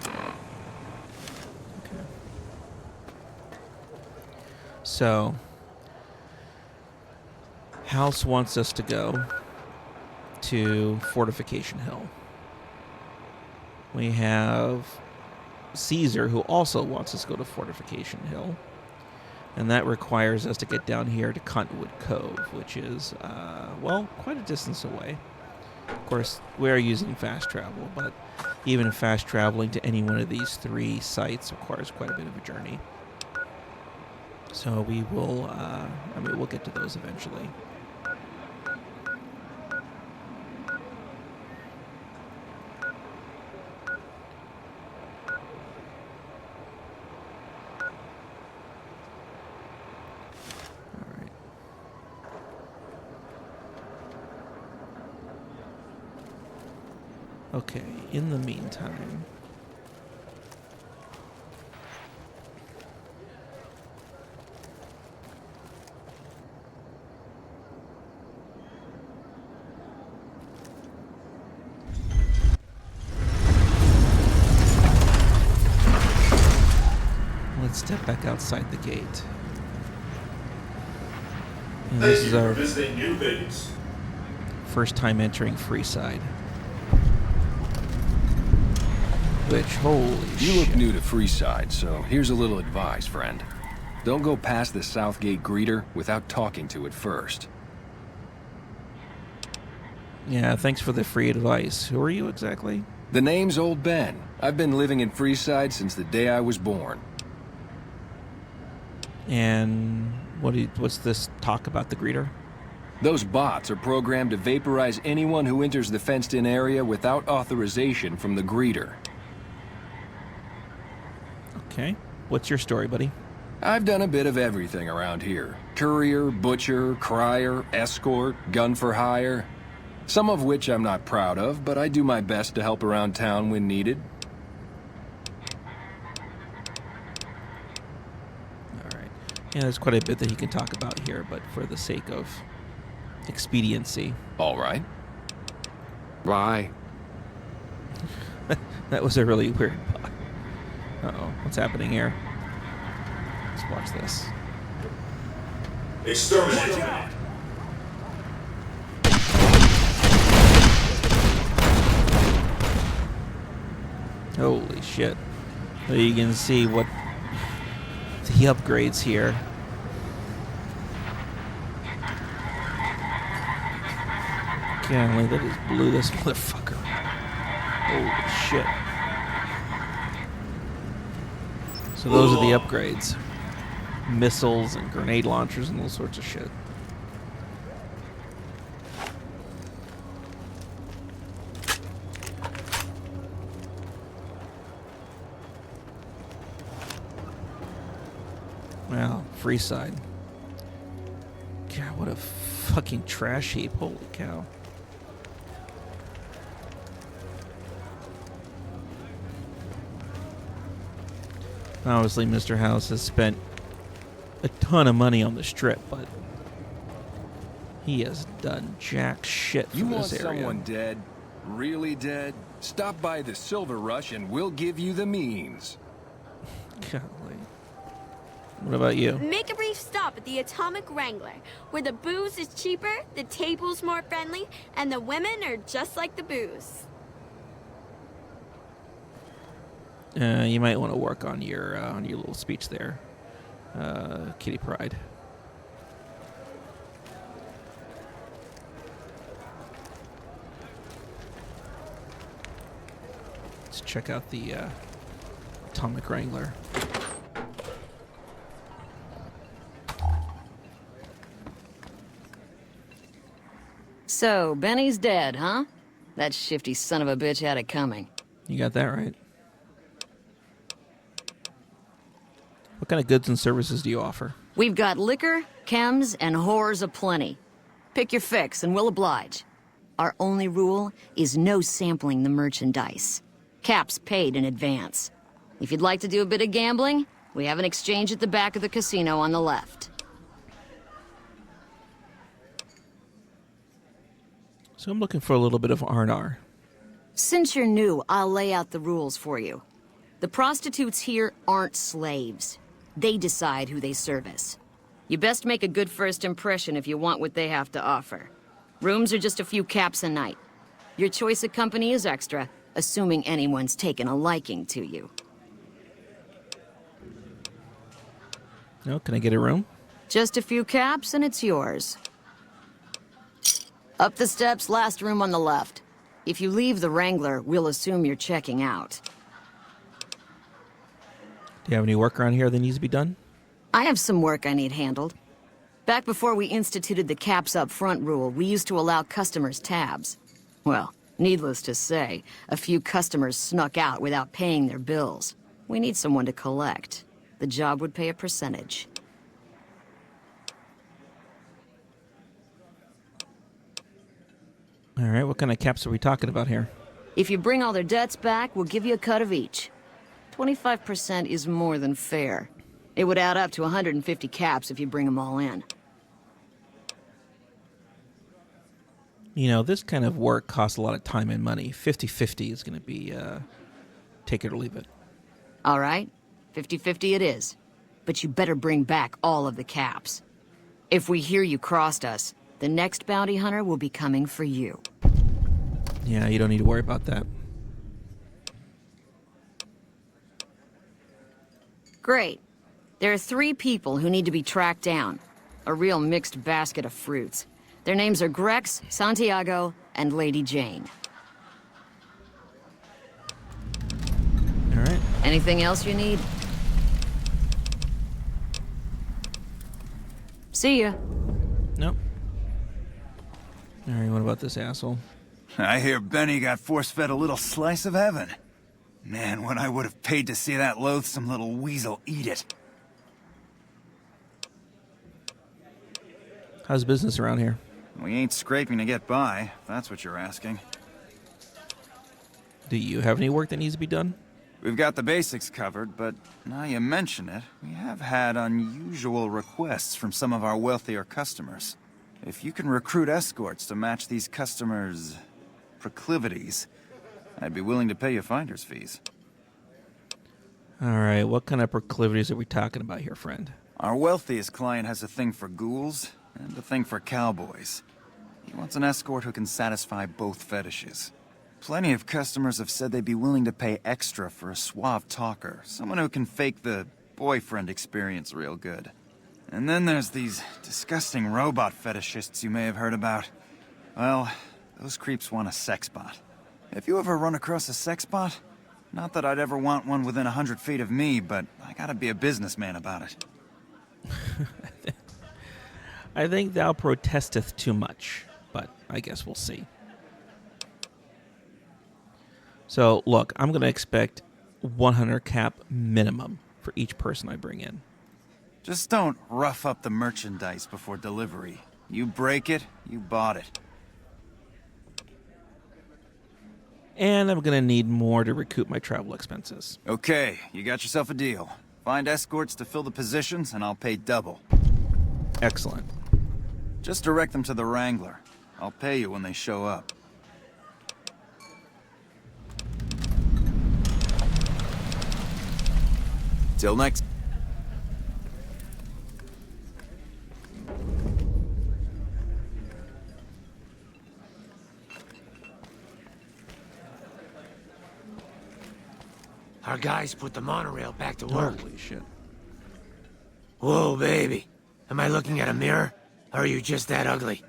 A: Okay. So, House wants us to go to Fortification Hill. We have Caesar, who also wants us to go to Fortification Hill. And that requires us to get down here to Cottonwood Cove, which is, well, quite a distance away. Of course, we are using fast travel, but even fast traveling to any one of these 3 sites requires quite a bit of a journey. So we will, we'll get to those eventually. Okay, in the meantime... let's step back outside the gate. And this is our
O: visiting New Vegas.
A: first time entering Freeside. Which, holy shit.
L: You look new to Freeside, so here's a little advice, friend. Don't go past the Southgate greeter without talking to it first.
A: Yeah, thanks for the free advice. Who are you exactly?
L: The name's Old Ben. I've been living in Freeside since the day I was born.
A: And what's this talk about the greeter?
L: Those bots are programmed to vaporize anyone who enters the fenced-in area without authorization from the greeter.
A: Okay. What's your story, buddy?
L: I've done a bit of everything around here. Courier, butcher, crier, escort, gun for hire. Some of which I'm not proud of, but I do my best to help around town when needed.
A: Alright. Yeah, there's quite a bit that he can talk about here, but for the sake of expediency.
L: Alright. Bye.
A: That was a really weird bot. Uh-oh, what's happening here? Let's watch this.
O: Exterminate.
A: Holy shit. So you can see what the upgrades here. Golly, that just blew this motherfucker. Holy shit. So those are the upgrades. Missiles and grenade launchers and all sorts of shit. Wow, Freeside. God, what a fucking trash heap. Holy cow. Obviously, Mr. House has spent a ton of money on the strip, but he has done jack shit for
L: you
A: this
L: want
A: area.
L: someone dead? Really dead? Stop by the Silver Rush and we'll give you the means.
A: Golly. What about you?
Q: Make a brief stop at the Atomic Wrangler, where the booze is cheaper, the table's more friendly, and the women are just like the booze.
A: You might want to work on your little speech there, Kitty Pryde. Let's check out the Atomic Wrangler.
G: So, Benny's dead, huh? That shifty son of a bitch had it coming.
A: You got that right. What kind of goods and services do you offer?
G: We've got liquor, chems, and whores aplenty. Pick your fix, and we'll oblige. Our only rule is no sampling the merchandise. Caps paid in advance. If you'd like to do a bit of gambling, we have an exchange at the back of the casino on the left.
A: So I'm looking for a little bit of R&R.
G: Since you're new, I'll lay out the rules for you. The prostitutes here aren't slaves. They decide who they service. You best make a good first impression if you want what they have to offer. Rooms are just a few caps a night. Your choice of company is extra, assuming anyone's taken a liking to you.
A: No, can I get a room?
F: Just a few caps and it's yours. Up the steps, last room on the left. If you leave the Wrangler, we'll assume you're checking out.
A: Do you have any work around here that needs to be done?
F: I have some work I need handled. Back before we instituted the caps up front rule, we used to allow customers tabs. Well, needless to say, a few customers snuck out without paying their bills. We need someone to collect. The job would pay a percentage.
A: All right, what kind of caps are we talking about here?
F: If you bring all their debts back, we'll give you a cut of each. 25% is more than fair. It would add up to 150 caps if you bring them all in.
A: You know, this kind of work costs a lot of time and money. 50-50 is going to be, take it or leave it.
F: All right, 50-50 it is. But you better bring back all of the caps. If we hear you crossed us, the next bounty hunter will be coming for you.
A: Yeah, you don't need to worry about that.
F: Great. There are 3 people who need to be tracked down. A real mixed basket of fruits. Their names are Grex, Santiago, and Lady Jane.
A: All right.
F: Anything else you need? See ya.
A: Nope. All right, what about this asshole?
D: I hear Benny got force-fed a little slice of heaven. Man, what I would have paid to see that loathsome little weasel eat it.
A: How's business around here?
D: We ain't scraping to get by, if that's what you're asking.
A: Do you have any work that needs to be done?
D: We've got the basics covered, but now you mention it, we have had unusual requests from some of our wealthier customers. If you can recruit escorts to match these customers' proclivities, I'd be willing to pay you finder's fees.
A: All right, what kind of proclivities are we talking about here, friend?
D: Our wealthiest client has a thing for ghouls and a thing for cowboys. He wants an escort who can satisfy both fetishes. Plenty of customers have said they'd be willing to pay extra for a suave talker, someone who can fake the boyfriend experience real good. And then there's these disgusting robot fetishists you may have heard about. Well, those creeps want a sex bot. If you ever run across a sex bot, not that I'd ever want one within 100 feet of me, but I gotta be a businessman about it.
A: I think thou protesteth too much, but I guess we'll see. So, look, I'm going to expect 100 cap minimum for each person I bring in.
D: Just don't rough up the merchandise before delivery. You break it, you bought it.
A: And I'm going to need more to recoup my travel expenses.
D: Okay, you got yourself a deal. Find escorts to fill the positions, and I'll pay double.
A: Excellent.
D: Just direct them to the Wrangler. I'll pay you when they show up. Till next.
M: Our guys put the monorail back to work.
A: Holy shit.
M: Whoa, baby. Am I looking at a mirror? Or are you just that ugly?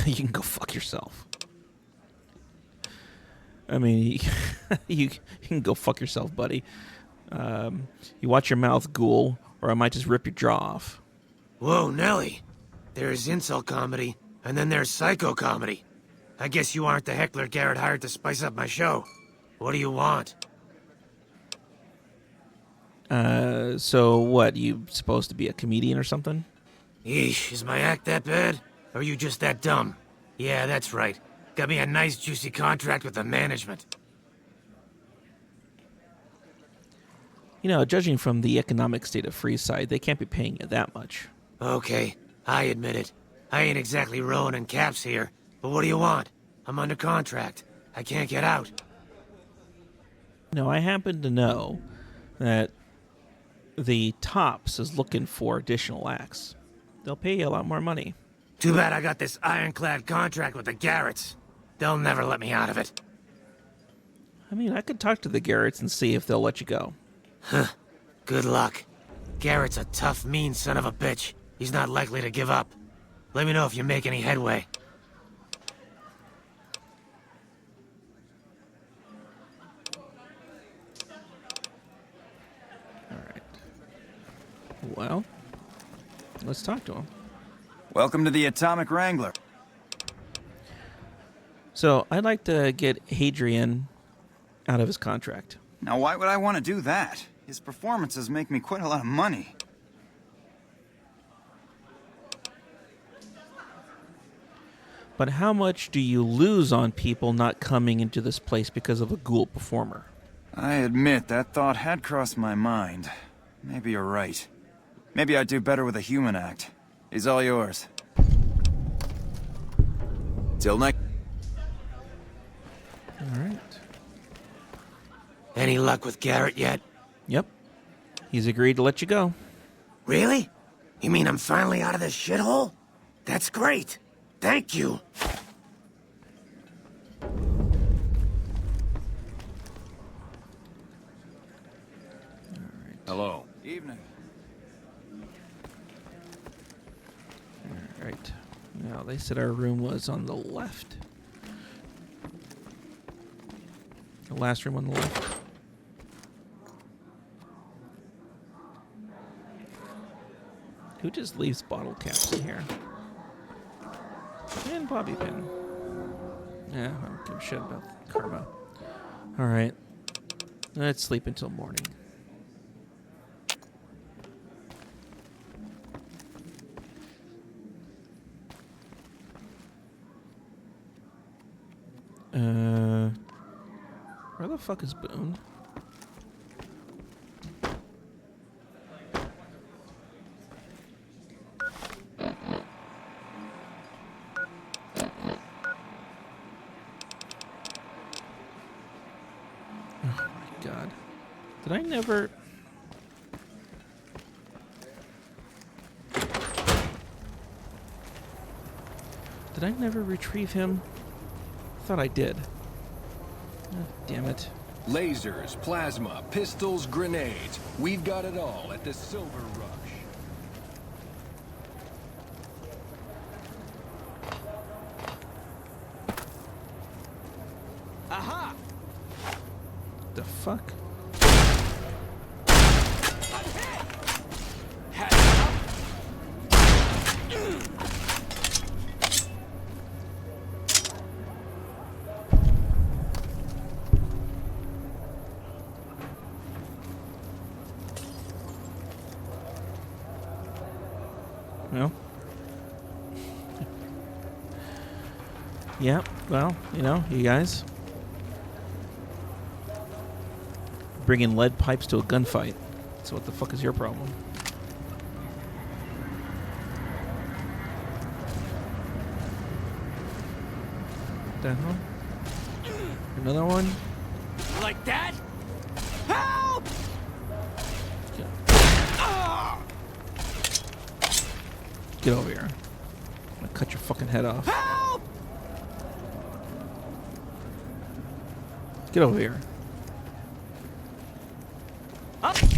A: You can go fuck yourself. I mean, you can go fuck yourself, buddy. You watch your mouth, ghoul, or I might just rip your jaw off.
M: Whoa, Nelly. There's insult comedy, and then there's psycho comedy. I guess you aren't the heckler Garrett hired to spice up my show. What do you want?
A: So what, you supposed to be a comedian or something?
M: Yeesh, is my act that bad? Or are you just that dumb? Yeah, that's right. Got me a nice juicy contract with the management.
A: You know, judging from the economic state of Freeside, they can't be paying you that much.
M: Okay, I admit it. I ain't exactly rowing in caps here, but what do you want? I'm under contract. I can't get out.
A: No, I happen to know that the Tops is looking for additional acts. They'll pay you a lot more money.
M: Too bad I got this ironclad contract with the Garretts. They'll never let me out of it.
A: I mean, I could talk to the Garretts and see if they'll let you go.
M: Huh. Good luck. Garrett's a tough, mean son of a bitch. He's not likely to give up. Let me know if you make any headway.
A: Well, let's talk to him.
D: Welcome to the Atomic Wrangler.
A: So, I'd like to get Hadrian out of his contract.
D: Now, why would I want to do that? His performances make me quite a lot of money.
A: But how much do you lose on people not coming into this place because of a ghoul performer?
D: I admit that thought had crossed my mind. Maybe you're right. Maybe I'd do better with a human act. He's all yours. Till next.
A: All right.
M: Any luck with Garrett yet?
A: Yep. He's agreed to let you go.
M: Really? You mean I'm finally out of this shithole? That's great. Thank you.
L: Hello.
D: Evening.
A: All right. Now, they said our room was on the left. The last room on the left. Who just leaves bottle caps in here? And bobby pin. Yeah, I don't give a shit about karma. Alright. Let's sleep until morning. Where the fuck is Boone? God. Did I never... Did I never retrieve him? I thought I did. Oh, damn it.
L: Lasers, plasma, pistols, grenades. We've got it all at the Silver Rush.
J: Aha!
A: The fuck? Well. Yeah, well, you know, you guys. Bringing lead pipes to a gunfight. So what the fuck is your problem? What the hell? Another one?
J: Like that? Help!
A: Get over here. I'm gonna cut your fucking head off.
J: Help!
A: Get over here.
J: Up!
A: Okay.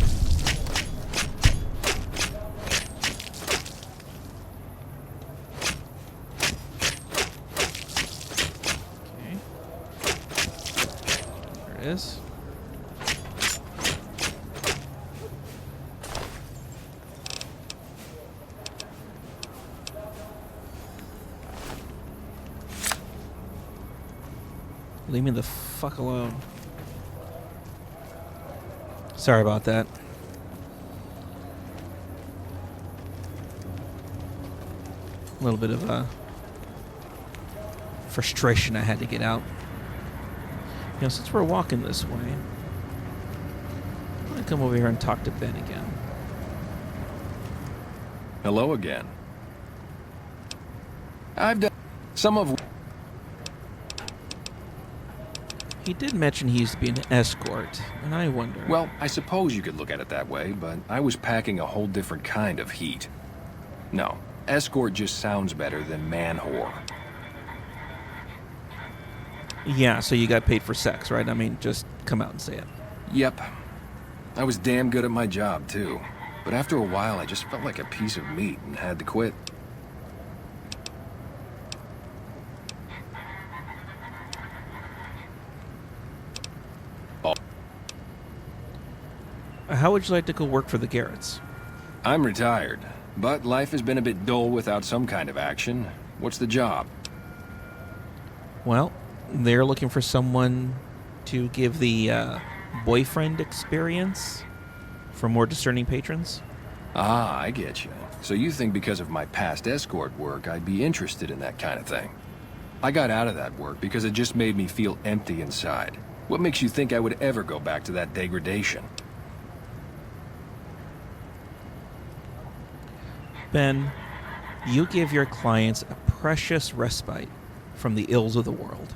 A: There it is. Leave me the fuck alone. Sorry about that. A little bit of frustration I had to get out. You know, since we're walking this way, I'm gonna come over here and talk to Ben again.
L: Hello again. I've done some of...
A: He did mention he used to be an escort, and I wonder...
L: Well, I suppose you could look at it that way, but I was packing a whole different kind of heat. No, escort just sounds better than man-whore.
A: Yeah, so you got paid for sex, right? I mean, just come out and say it.
L: Yep. I was damn good at my job, too. But after a while, I just felt like a piece of meat and had to quit.
A: How would you like to go work for the Garretts?
L: I'm retired, but life has been a bit dull without some kind of action. What's the job?
A: Well, they're looking for someone to give the boyfriend experience for more discerning patrons.
L: Ah, I get you. So you think because of my past escort work, I'd be interested in that kind of thing. I got out of that work because it just made me feel empty inside. What makes you think I would ever go back to that degradation?
A: Ben, you give your clients a precious respite from the ills of the world.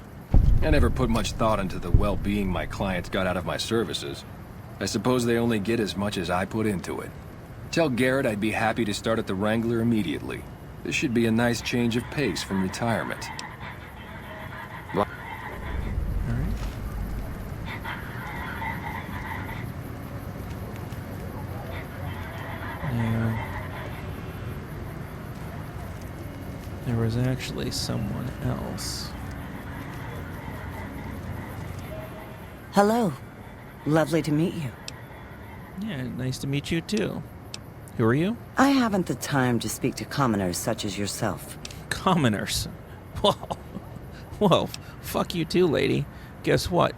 L: I never put much thought into the well-being my clients got out of my services. I suppose they only get as much as I put into it. Tell Garrett I'd be happy to start at the Wrangler immediately. This should be a nice change of pace from retirement.
A: All right. Yeah. There was actually someone else.
R: Hello. Lovely to meet you.
A: Yeah, nice to meet you too. Who are you?
R: I haven't the time to speak to commoners such as yourself.
A: Commoners? Whoa, fuck you too, lady. Guess what?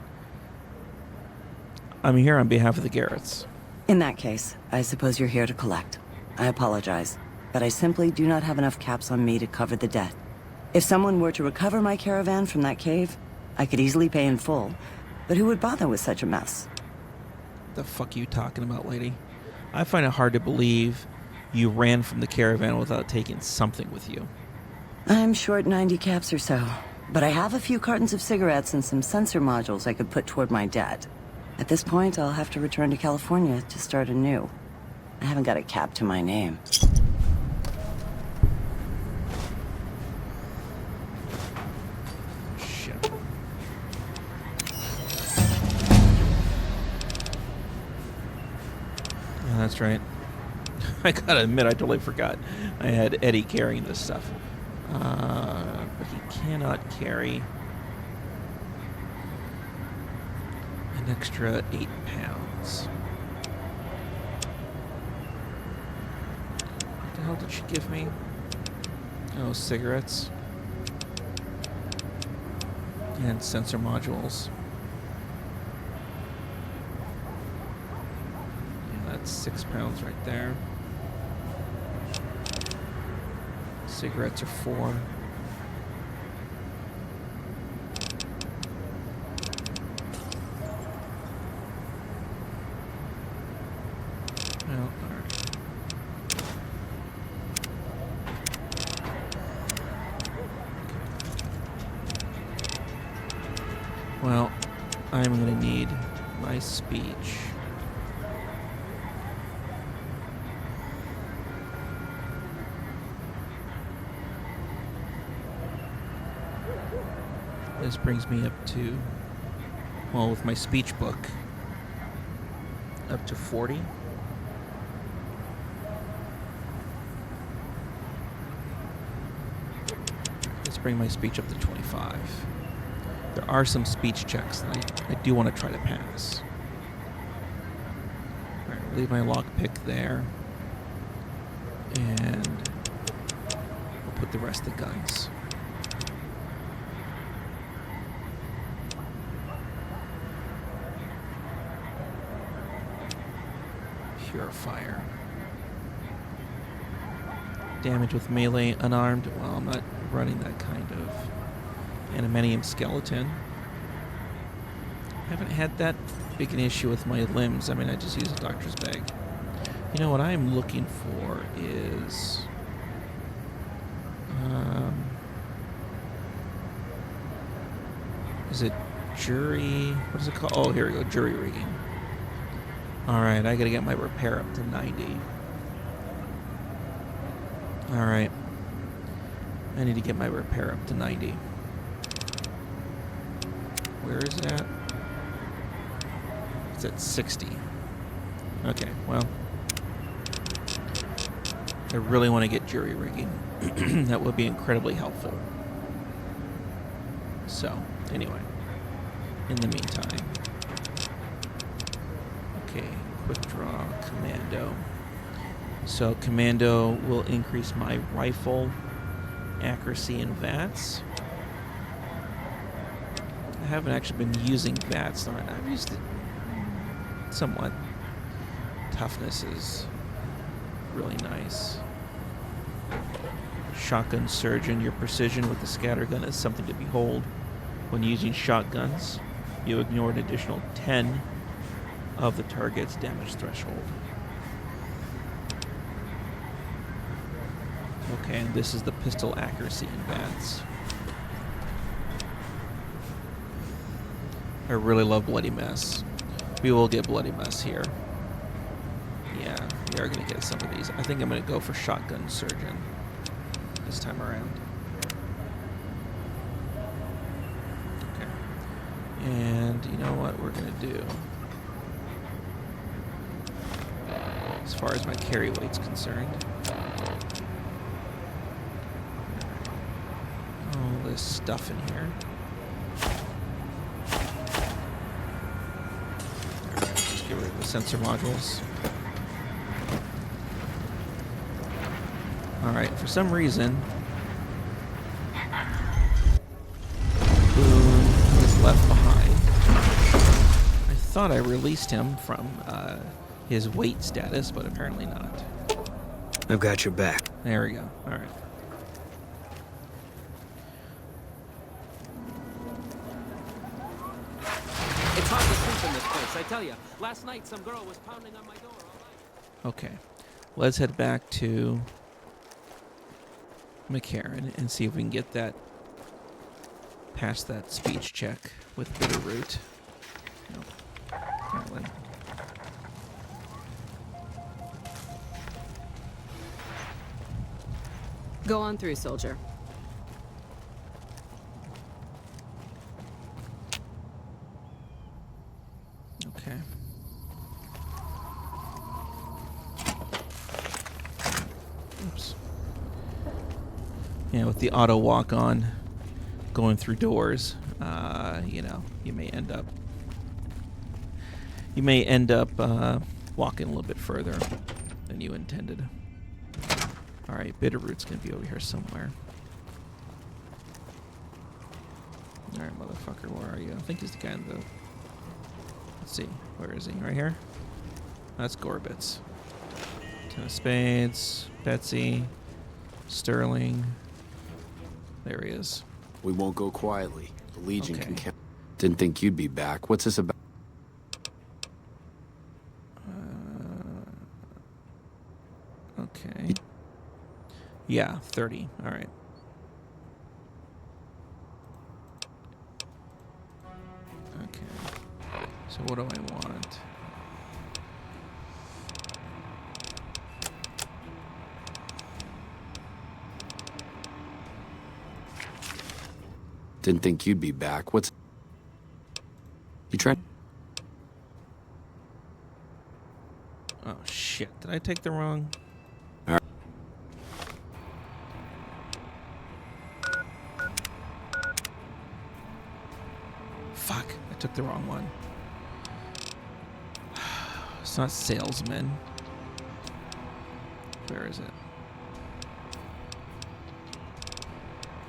A: I'm here on behalf of the Garretts.
R: In that case, I suppose you're here to collect. I apologize, but I simply do not have enough caps on me to cover the debt. If someone were to recover my caravan from that cave, I could easily pay in full, but who would bother with such a mess?
A: The fuck you talking about, lady? I find it hard to believe you ran from the caravan without taking something with you.
R: I'm short 90 caps or so, but I have a few cartons of cigarettes and some sensor modules I could put toward my debt. At this point, I'll have to return to California to start anew. I haven't got a cap to my name.
A: Shit. Yeah, that's right. I gotta admit, I totally forgot. I had Eddie carrying this stuff. But he cannot carry an extra 8 pounds. What the hell did she give me? Oh, cigarettes. And sensor modules. Yeah, that's 6 pounds right there. Cigarettes are 4. Well, alright. Well, I'm gonna need my speech. This brings me up to, well, with my speech book, up to 40. Let's bring my speech up to 25. There are some speech checks that I do want to try to pass. Alright, I'll leave my lockpick there. And I'll put the rest of the guns. Purifier. Damage with melee unarmed. Well, I'm not running that kind of animanium skeleton. I haven't had that big an issue with my limbs. I mean, I just use a doctor's bag. You know what I'm looking for is it jury? What is it called? Oh, here we go. Jury rigging. Alright, I gotta get my repair up to 90. Alright. I need to get my repair up to 90. Where is that? It's at 60. Okay, well. I really want to get jury rigging. That would be incredibly helpful. So, anyway. In the meantime. Okay, quick draw, commando. So, commando will increase my rifle accuracy in VATS. I haven't actually been using VATS. I've used it somewhat. Toughness is really nice. Shotgun surgeon. Your precision with the scattergun is something to behold. When using shotguns, you ignore an additional 10 of the target's damage threshold. Okay, and this is the pistol accuracy in VATS. I really love Bloody Mess. We will get Bloody Mess here. Yeah, we are going to get some of these. I think I'm going to go for Shotgun Surgeon this time around. Okay. And you know what we're going to do? As far as my carry weight's concerned. All this stuff in here. Just get rid of the sensor modules. Alright, for some reason, Boone is left behind. I thought I released him from his weight status, but apparently not.
M: I've got your back.
A: There we go. Alright.
J: It's hard to sleep in this place, I tell you. Last night, some girl was pounding on my door all night.
A: Okay. Let's head back to McCarran and see if we can get that past that speech check with Bitterroot. Nope. Apparently.
C: Go on through, soldier.
A: Okay. Oops. Yeah, with the auto walk on going through doors, you know, you may end up walking a little bit further than you intended. Alright, Bitterroot's gonna be over here somewhere. Alright, motherfucker, where are you? I think he's the guy in the... Let's see, where is he? Right here? That's Gorbitz. Ten of Spades, Betsy, Sterling. There he is.
E: We won't go quietly. The Legion
A: Okay.
E: can count. Didn't think you'd be back. What's this about?
A: Okay. Yeah, 30. All right. Okay. So what do I want?
E: Didn't think you'd be back. What's... You tried...
A: Oh, shit. Did I take the wrong...
E: All right.
A: Fuck. I took the wrong one. It's not salesman. Where is it?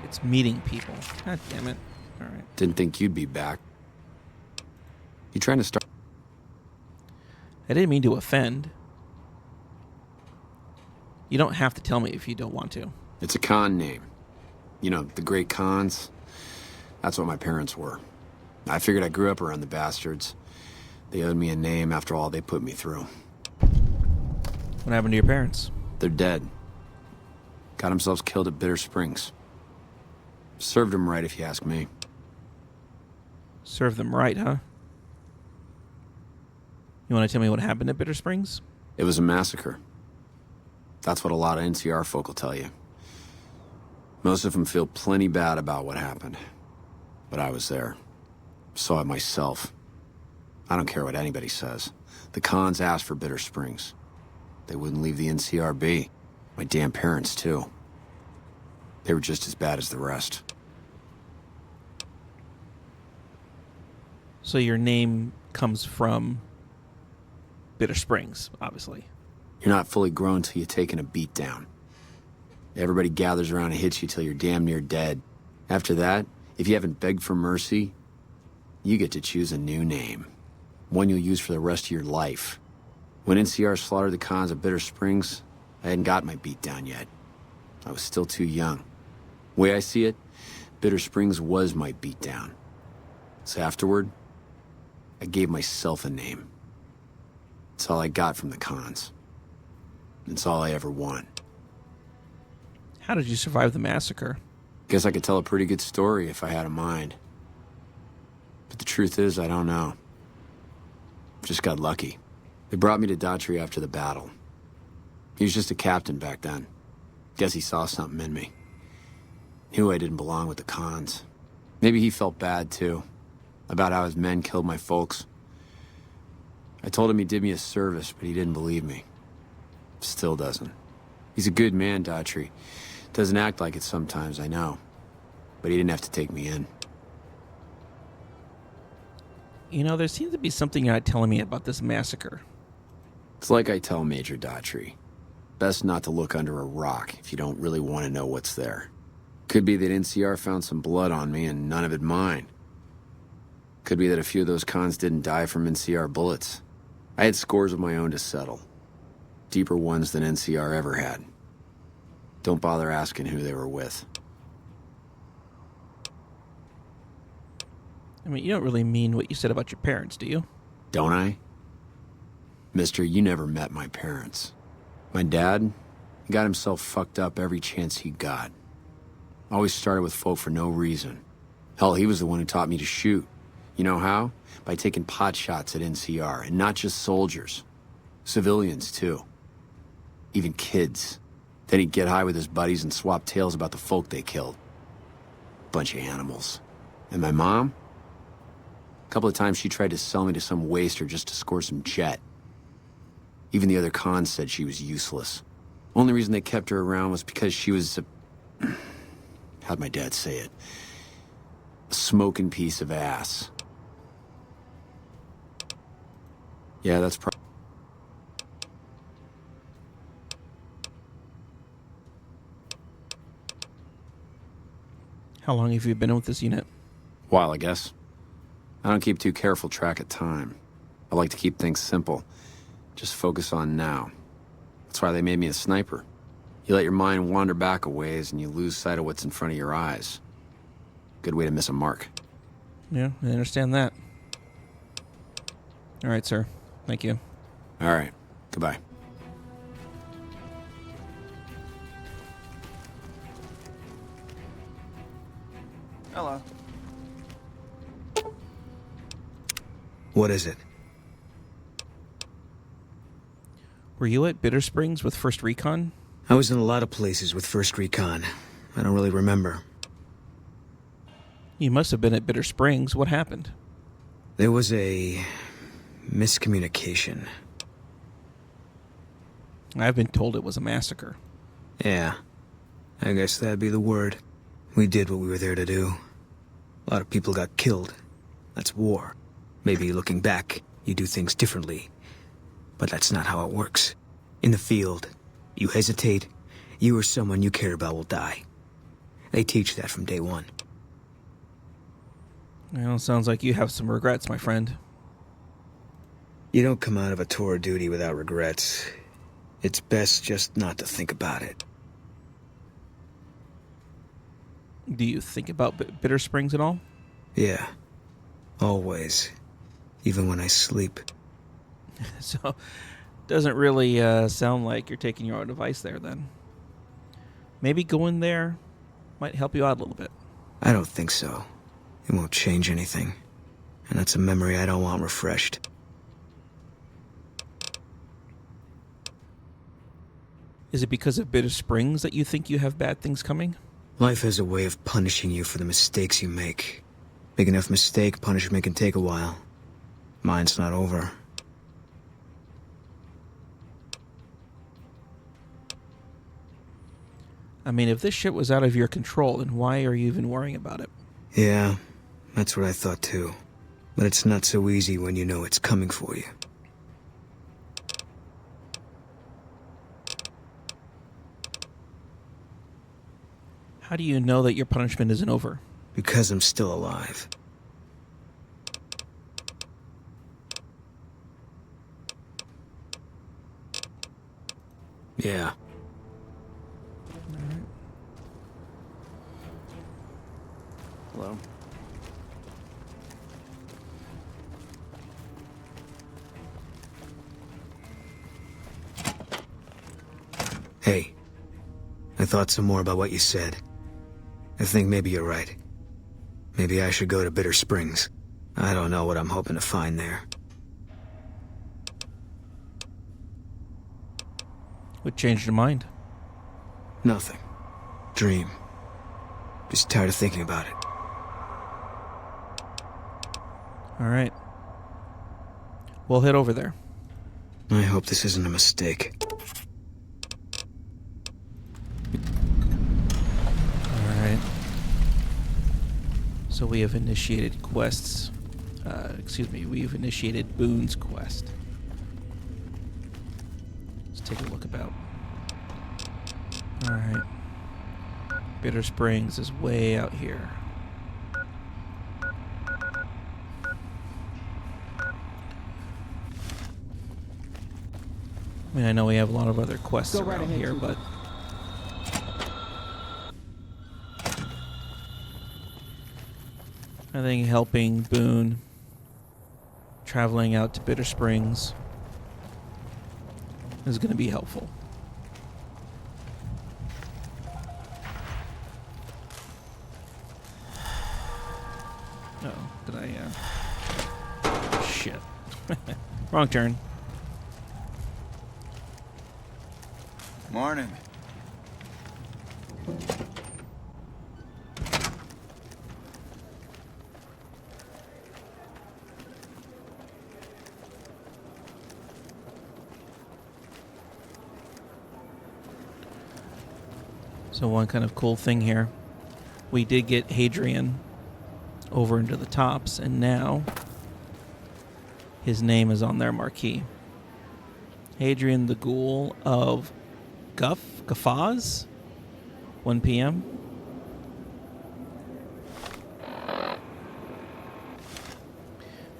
A: It's meeting people. God damn it. All right.
E: Didn't think you'd be back. You trying to start...
A: I didn't mean to offend. You don't have to tell me if you don't want to.
E: It's a con name. You know, the great cons. That's what my parents were. I figured I grew up around the bastards. They owed me a name after all they put me through.
A: What happened to your parents?
E: They're dead. Got themselves killed at Bitter Springs. Served them right, if you ask me.
A: Serve them right, huh? You want to tell me what happened at Bitter Springs?
E: It was a massacre. That's what a lot of NCR folk will tell you. Most of them feel plenty bad about what happened. But I was there. Saw it myself. I don't care what anybody says. The cons asked for Bitter Springs. They wouldn't leave the NCR be. My damn parents, too. They were just as bad as the rest.
A: So your name comes from Bitter Springs, obviously.
E: You're not fully grown till you've taken a beat down. Everybody gathers around and hits you till you're damn near dead. After that, if you haven't begged for mercy, you get to choose a new name. One you'll use for the rest of your life. When NCR slaughtered the cons of Bitter Springs, I hadn't got my beat down yet. I was still too young. The way I see it, Bitter Springs was my beat down. So afterward, I gave myself a name. It's all I got from the cons. It's all I ever won.
A: How did you survive the massacre?
E: Guess I could tell a pretty good story if I had a mind. But the truth is, I don't know. Just got lucky. They brought me to Daughtry after the battle. He was just a captain back then. Guess he saw something in me. Knew I didn't belong with the cons. Maybe he felt bad, too. About how his men killed my folks. I told him he did me a service, but he didn't believe me. Still doesn't. He's a good man, Daughtry. Doesn't act like it sometimes, I know. But he didn't have to take me in.
A: You know, there seems to be something you're not telling me about this massacre.
E: It's like I tell Major Daughtry. Best not to look under a rock if you don't really want to know what's there. Could be that NCR found some blood on me and none of it mine. Could be that a few of those cons didn't die from NCR bullets. I had scores of my own to settle. Deeper ones than NCR ever had. Don't bother asking who they were with.
A: I mean, you don't really mean what you said about your parents, do you?
E: Don't I? Mister, you never met my parents. My dad, he got himself fucked up every chance he got. Always started with folk for no reason. Hell, he was the one who taught me to shoot. You know how? By taking pot shots at NCR, and not just soldiers. Civilians, too. Even kids. Then he'd get high with his buddies and swap tales about the folk they killed. Bunch of animals. And my mom? A couple of times she tried to sell me to some waster just to score some jet. Even the other cons said she was useless. Only reason they kept her around was because she was a... how'd my dad say it? A smoking piece of ass. Yeah, that's probably...
A: How long have you been with this unit?
E: While, I guess. I don't keep too careful track of time. I like to keep things simple. Just focus on now. That's why they made me a sniper. You let your mind wander back a ways and you lose sight of what's in front of your eyes. Good way to miss a mark.
A: Yeah, I understand that. All right, sir. Thank you.
E: All right. Goodbye.
D: Hello.
M: What is it?
A: Were you at Bitter Springs with 1st Recon?
M: I was in a lot of places with 1st Recon. I don't really remember.
A: You must have been at Bitter Springs. What happened?
M: There was a miscommunication.
A: I've been told it was a massacre.
M: Yeah. I guess that'd be the word. We did what we were there to do. A lot of people got killed. That's war. Maybe looking back, you do things differently. But that's not how it works. In the field, you hesitate, you or someone you care about will die. They teach that from day one.
A: Well, sounds like you have some regrets, my friend.
M: You don't come out of a tour of duty without regrets. It's best just not to think about it.
A: Do you think about Bitter Springs at all?
M: Yeah. Always. Even when I sleep.
A: So, doesn't really sound like you're taking your own advice there, then. Maybe going there might help you out a little bit.
M: I don't think so. It won't change anything. And that's a memory I don't want refreshed.
A: Is it because of Bitter Springs that you think you have bad things coming?
M: Life has a way of punishing you for the mistakes you make. Big enough mistake, punishment can take a while. Mine's not over.
A: I mean, if this shit was out of your control, then why are you even worrying about it?
M: Yeah, that's what I thought too. But it's not so easy when you know it's coming for you.
A: How do you know that your punishment isn't over?
M: Because I'm still alive. Yeah.
E: Hello?
M: Hey, I thought some more about what you said. I think maybe you're right. Maybe I should go to Bitter Springs. I don't know what I'm hoping to find there.
A: What changed your mind?
M: Nothing. Dream. Just tired of thinking about it.
A: All right. We'll head over there.
M: I hope this isn't a mistake.
A: Alright. So we have initiated quests. We've initiated Boone's quest. Let's take a look about. Alright. Bitter Springs is way out here. I mean, I know we have a lot of other quests around here, but... I think helping Boone, traveling out to Bitter Springs, is going to be helpful. Oh, did I, shit. Wrong turn.
D: Morning.
A: So one kind of cool thing here, we did get Hadrian over into the tops, and now his name is on their marquee. Hadrian the Ghoul of Guffaws, 1 p.m.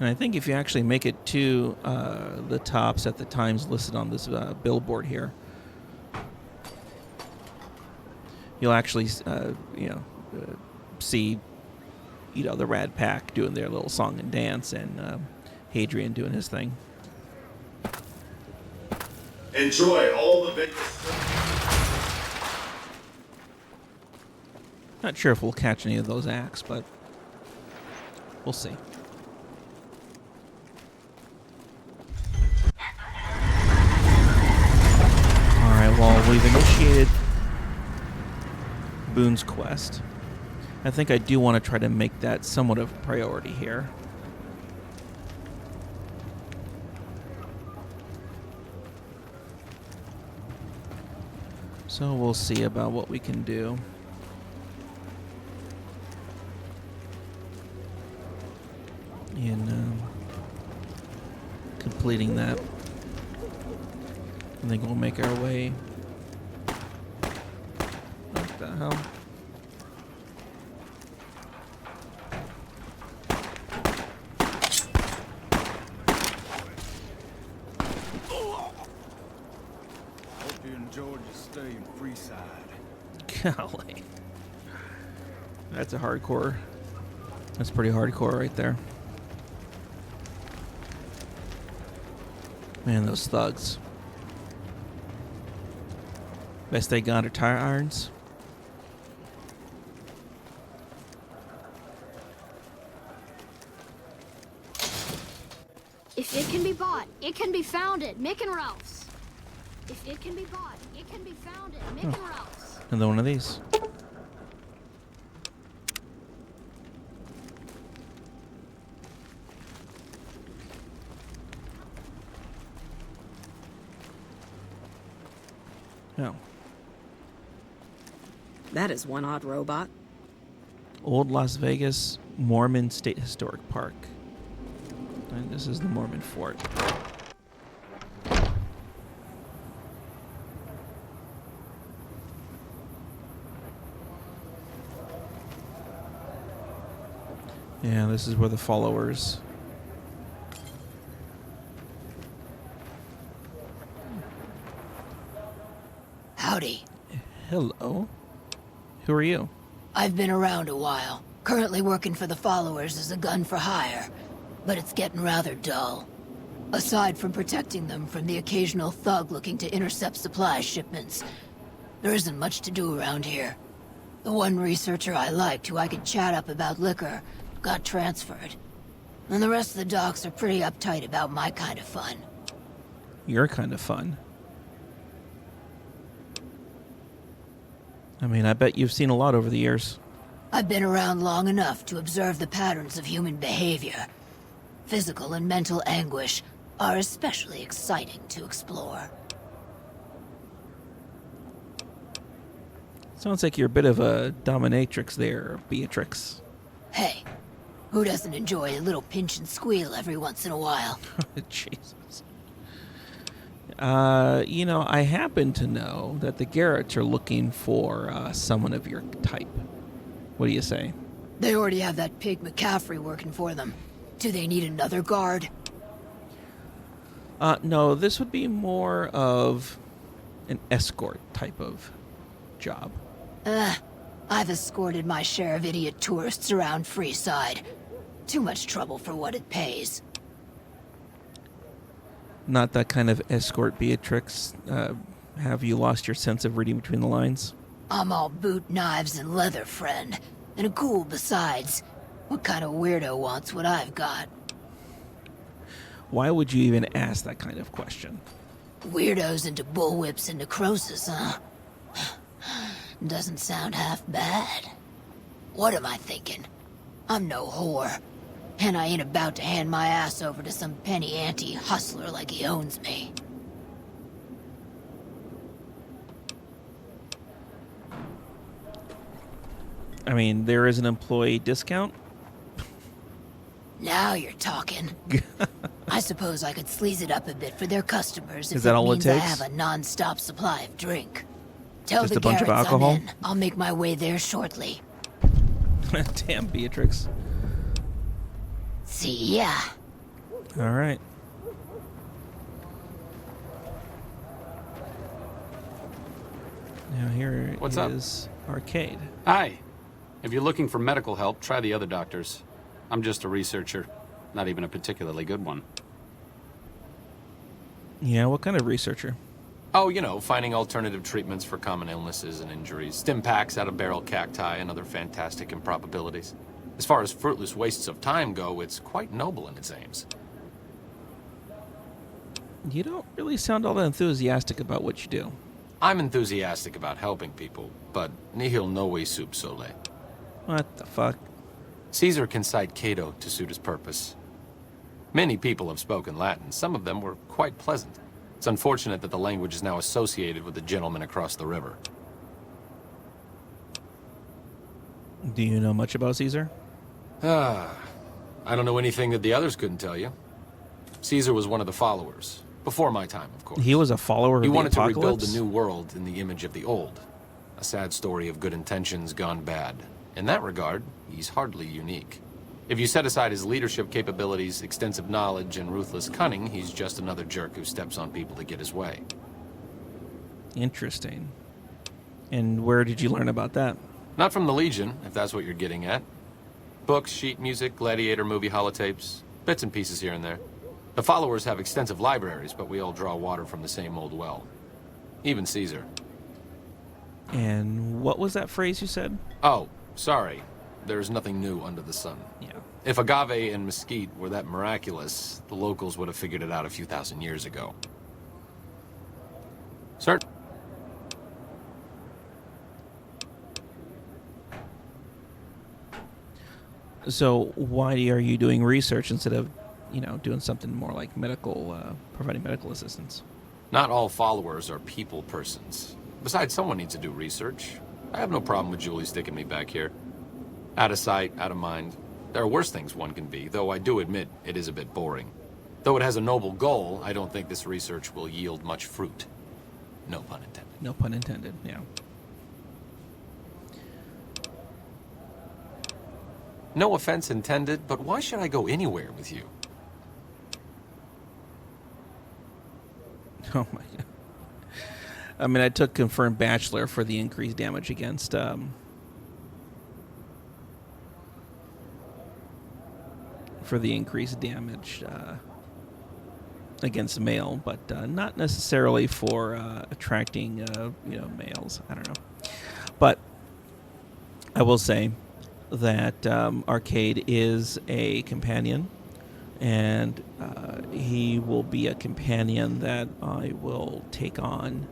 A: And I think if you actually make it to the tops at the times listed on this billboard here, you'll actually, see, the Rad Pack doing their little song and dance, and Hadrian doing his thing.
O: Enjoy all the Vegas.
A: Not sure if we'll catch any of those acts, but we'll see. Alright, well, we've initiated Boone's quest. I think I do want to try to make that somewhat of a priority here. So we'll see about what we can do. In completing that. I think we'll make our way. What the hell?
D: Hope you enjoyed your stay in Freeside.
A: Golly. That's a hardcore. That's pretty hardcore right there. Man, those thugs. Best they got are tire irons.
S: If it can be bought, it can be found at Mick and Ralph's. If it can be bought, it can be found at Mick and Ralph's.
A: Another one of these. Oh.
C: That is one odd robot.
A: Old Las Vegas Mormon State Historic Park. And this is the Mormon fort. Yeah, this is where the followers...
T: Howdy.
A: Hello. Who are you?
T: I've been around a while. Currently working for the followers as a gun for hire. But it's getting rather dull. Aside from protecting them from the occasional thug looking to intercept supply shipments, there isn't much to do around here. The one researcher I liked who I could chat up about liquor got transferred. And the rest of the docs are pretty uptight about my kind of fun.
A: Your kind of fun. I mean, I bet you've seen a lot over the years.
T: I've been around long enough to observe the patterns of human behavior. Physical and mental anguish are especially exciting to explore.
A: Sounds like you're a bit of a dominatrix there, Beatrix.
T: Hey, who doesn't enjoy a little pinch and squeal every once in a while?
A: Jesus. You know, I happen to know that the Garretts are looking for someone of your type. What do you say?
T: They already have that pig McCaffrey working for them. Do they need another guard?
A: No, this would be more of an escort type of job.
T: I've escorted my share of idiot tourists around Freeside. Too much trouble for what it pays.
A: Not that kind of escort, Beatrix. Have you lost your sense of reading between the lines?
T: I'm all boot, knives, and leather, friend. And a cool besides. What kind of weirdo wants what I've got?
A: Why would you even ask that kind of question?
T: Weirdos into bullwhips and necrosis, huh? Doesn't sound half bad. What am I thinking? I'm no whore. And I ain't about to hand my ass over to some penny ante hustler like he owns me.
A: I mean, there is an employee discount?
T: Now you're talking. I suppose I could sleaze it up a bit for their customers if
A: Is that all it
T: means I
A: takes?
T: have a non-stop supply of drink. Tell
A: Just
T: the
A: a bunch of
T: Garretts I'm
A: alcohol?
T: in. I'll make my way there shortly.
A: Damn, Beatrix.
T: See ya.
A: All right. Now here
U: What's up?
A: is Arcade.
U: Hi. If you're looking for medical help, try the other doctors. I'm just a researcher, not even a particularly good one.
A: Yeah, what kind of researcher?
U: Oh, you know, finding alternative treatments for common illnesses and injuries, stim packs out of barrel cacti, and other fantastic improbabilities. As far as fruitless wastes of time go, it's quite noble in its aims.
A: You don't really sound all that enthusiastic about what you do.
U: I'm enthusiastic about helping people, but nihil novi sub sole.
A: What the fuck?
U: Caesar can cite Cato to suit his purpose. Many people have spoken Latin. Some of them were quite pleasant. It's unfortunate that the language is now associated with the gentleman across the river.
A: Do you know much about Caesar?
U: I don't know anything that the others couldn't tell you. Caesar was one of the followers. Before my time, of course.
A: He was a follower of
U: He
A: the
U: wanted to rebuild
A: apocalypse?
U: the new world in the image of the old. A sad story of good intentions gone bad. In that regard, he's hardly unique. If you set aside his leadership capabilities, extensive knowledge, and ruthless cunning, he's just another jerk who steps on people to get his way.
A: Interesting. And where did you learn about that?
U: Not from the Legion, if that's what you're getting at. Books, sheet music, gladiator movie holotapes, bits and pieces here and there. The followers have extensive libraries, but we all draw water from the same old well. Even Caesar.
A: And what was that phrase you said?
U: Oh, sorry. There's nothing new under the sun.
A: Yeah.
U: If agave and mesquite were that miraculous, the locals would have figured it out a few thousand years ago. Sir?
A: So why are you doing research instead of, you know, doing something more like medical, providing medical assistance?
U: Not all followers are people persons. Besides, someone needs to do research. I have no problem with Julie sticking me back here. Out of sight, out of mind. There are worse things one can be, though I do admit it is a bit boring. Though it has a noble goal, I don't think this research will yield much fruit. No pun intended.
A: No pun intended, yeah.
U: No offense intended, but why should I go anywhere with you?
A: Oh my god. I mean, I took confirmed bachelor for the increased damage against against male, but not necessarily for attracting males. I don't know. But I will say that Arcade is a companion, and he will be a companion that I will take on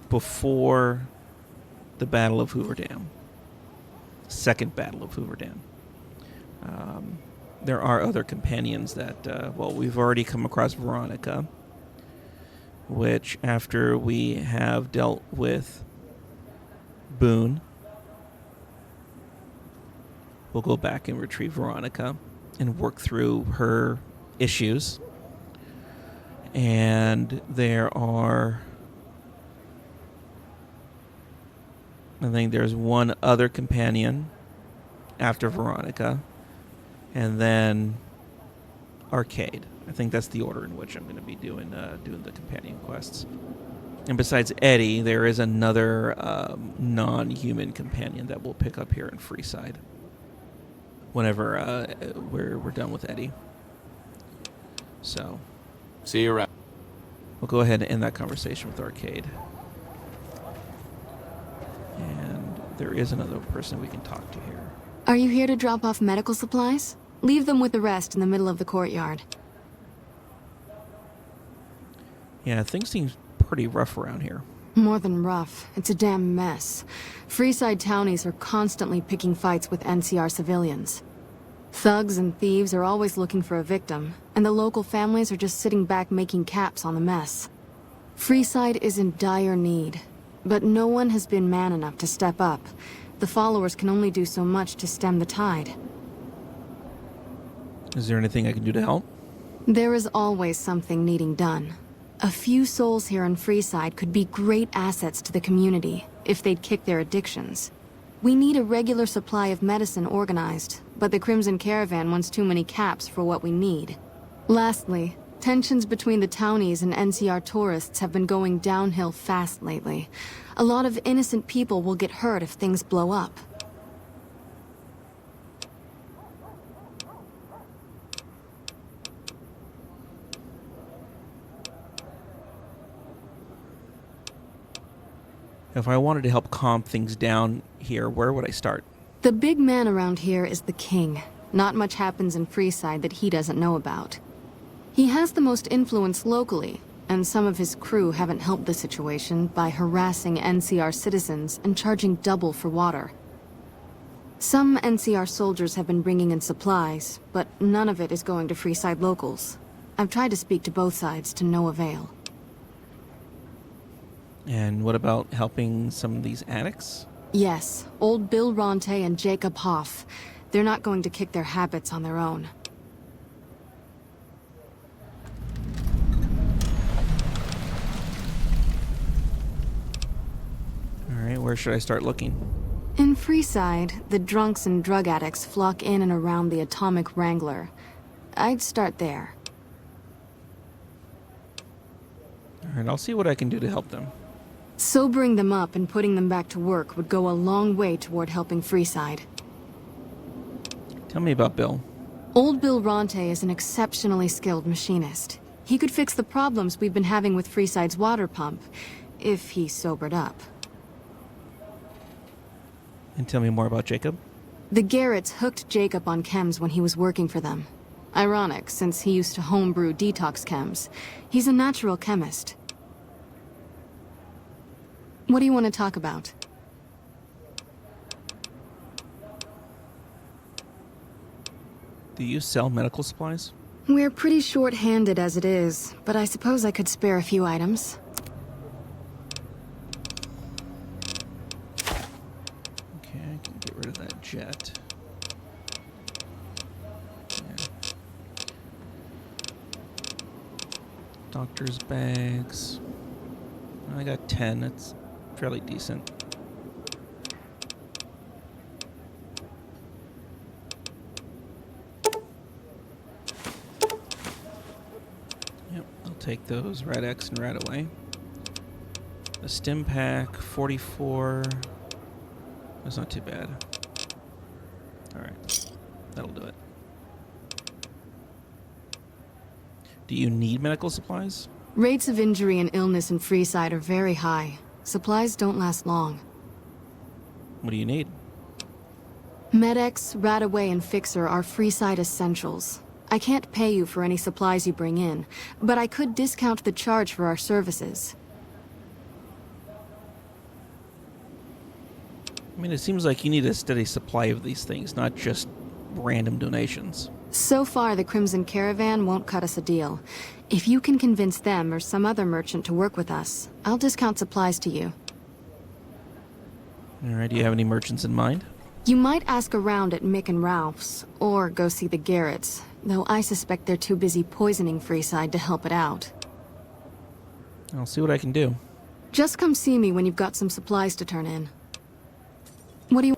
A: before the Battle of Hoover Dam. Second Battle of Hoover Dam. There are other companions that, we've already come across Veronica, which after we have dealt with Boone, we'll go back and retrieve Veronica and work through her issues. And there are, I think there's one other companion after Veronica, and then Arcade. I think that's the order in which I'm going to be doing the companion quests. And besides Eddie, there is another non-human companion that we'll pick up here in Freeside whenever we're done with Eddie. So,
U: see you around.
A: We'll go ahead and end that conversation with Arcade. And there is another person we can talk to here.
H: Are you here to drop off medical supplies? Leave them with the rest in the middle of the courtyard.
A: Yeah, things seem pretty rough around here.
H: More than rough. It's a damn mess. Freeside townies are constantly picking fights with NCR civilians. Thugs and thieves are always looking for a victim, and the local families are just sitting back making caps on the mess. Freeside is in dire need, but no one has been man enough to step up. The followers can only do so much to stem the tide.
A: Is there anything I can do to help?
H: There is always something needing done. A few souls here in Freeside could be great assets to the community if they'd kick their addictions. We need a regular supply of medicine organized, but the Crimson Caravan wants too many caps for what we need. Lastly, tensions between the townies and NCR tourists have been going downhill fast lately. A lot of innocent people will get hurt if things blow up.
A: If I wanted to help calm things down here, where would I start?
H: The big man around here is the king. Not much happens in Freeside that he doesn't know about. He has the most influence locally, and some of his crew haven't helped the situation by harassing NCR citizens and charging double for water. Some NCR soldiers have been bringing in supplies, but none of it is going to Freeside locals. I've tried to speak to both sides to no avail.
A: And what about helping some of these addicts?
H: Yes, old Bill Ronte and Jacob Hoff. They're not going to kick their habits on their own.
A: Alright, where should I start looking?
H: In Freeside, the drunks and drug addicts flock in and around the Atomic Wrangler. I'd start there.
A: Alright, I'll see what I can do to help them.
H: Sobering them up and putting them back to work would go a long way toward helping Freeside.
A: Tell me about Bill.
H: Old Bill Ronte is an exceptionally skilled machinist. He could fix the problems we've been having with Freeside's water pump, if he sobered up.
A: And tell me more about Jacob.
H: The Garretts hooked Jacob on chems when he was working for them. Ironic, since he used to homebrew detox chems. He's a natural chemist. What do you want to talk about?
A: Do you sell medical supplies?
H: We're pretty short-handed as it is, but I suppose I could spare a few items.
A: Okay, I can get rid of that jet. Yeah. Doctor's bags. I got 10. That's fairly decent. Yep, I'll take those. Red X and Red away. The stim pack, 44. That's not too bad. Alright, that'll do it. Do you need medical supplies?
H: Rates of injury and illness in Freeside are very high. Supplies don't last long.
A: What do you need?
H: Med-X, Radaway, and Fixer are Freeside essentials. I can't pay you for any supplies you bring in, but I could discount the charge for our services.
A: I mean, it seems like you need a steady supply of these things, not just random donations.
H: So far, the Crimson Caravan won't cut us a deal. If you can convince them or some other merchant to work with us, I'll discount supplies to you.
A: Alright, do you have any merchants in mind?
H: You might ask around at Mick and Ralph's, or go see the Garretts, though I suspect they're too busy poisoning Freeside to help it out.
A: I'll see what I can do.
H: Just come see me when you've got some supplies to turn in. What do you...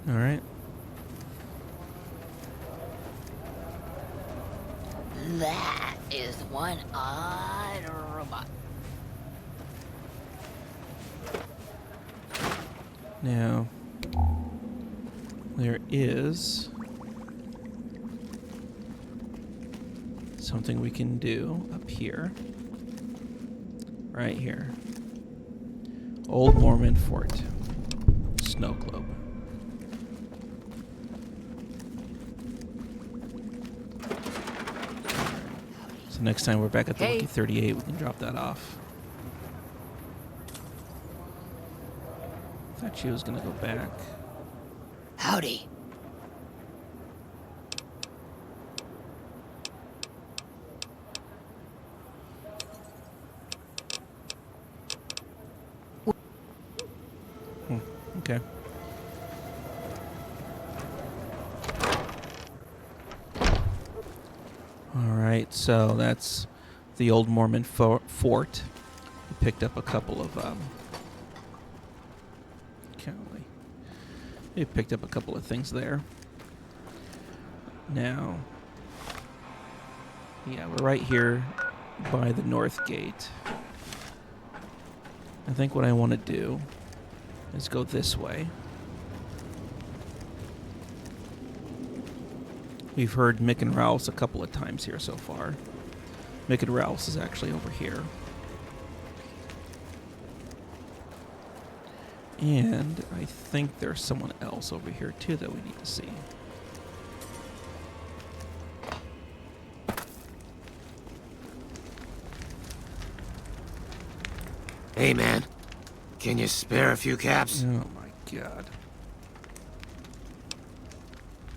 A: Alright.
T: That is one odd robot.
A: Now, there is something we can do up here. Right here. Old Mormon Fort. Snow globe. So next time we're back at the Lucky 38, we can drop that off. Thought she was gonna go back.
T: Howdy.
A: Okay. Alright, so that's the Old Mormon fort. We picked up a couple of, we picked up a couple of things there. Now, yeah, we're right here by the north gate. I think what I want to do is go this way. We've heard Mick and Ralph's a couple of times here so far. Mick and Ralph's is actually over here. And I think there's someone else over here too that we need to see.
K: Hey man, can you spare a few caps?
A: Oh my god.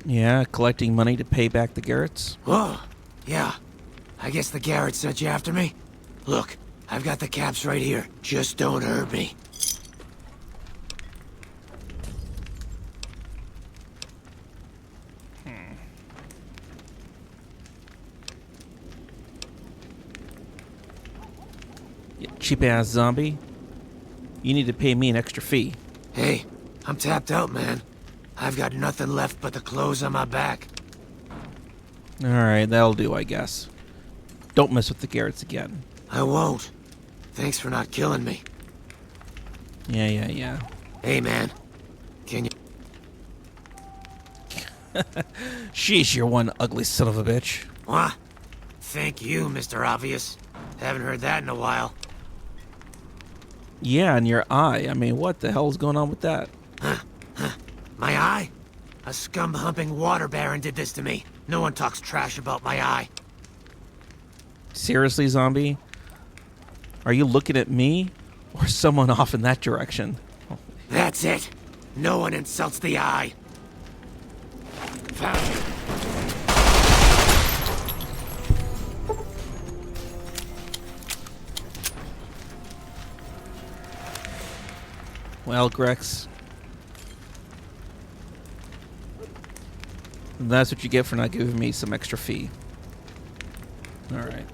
A: Yeah, collecting money to pay back the Garretts?
K: Oh, yeah. I guess the Garretts sent you after me? Look, I've got the caps right here. Just don't hurt me.
A: You cheap-ass zombie. You need to pay me an extra fee.
K: Hey, I'm tapped out, man. I've got nothing left but the clothes on my back.
A: Alright, that'll do, I guess. Don't mess with the Garretts again.
K: I won't. Thanks for not killing me.
A: Yeah.
K: Hey, man. Can you...
A: Sheesh, you're one ugly son of a bitch.
K: What? Thank you, Mr. Obvious. Haven't heard that in a while.
A: Yeah, and your eye. I mean, what the hell's going on with that?
K: My eye? A scum-humping water baron did this to me. No one talks trash about my eye.
A: Seriously, zombie? Are you looking at me? Or someone off in that direction?
K: That's it. No one insults the eye. Found you.
A: Well, Grex, that's what you get for not giving me some extra fee. Alright.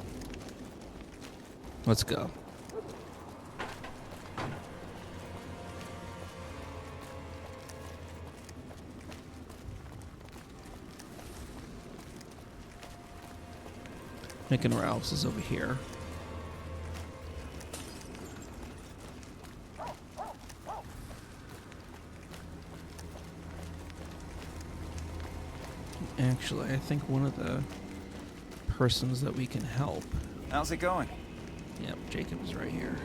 A: Let's go. Mick and Ralph's is over here. Actually, I think one of the persons that we can help.
D: How's it going?
A: Yep, Jacob is right here.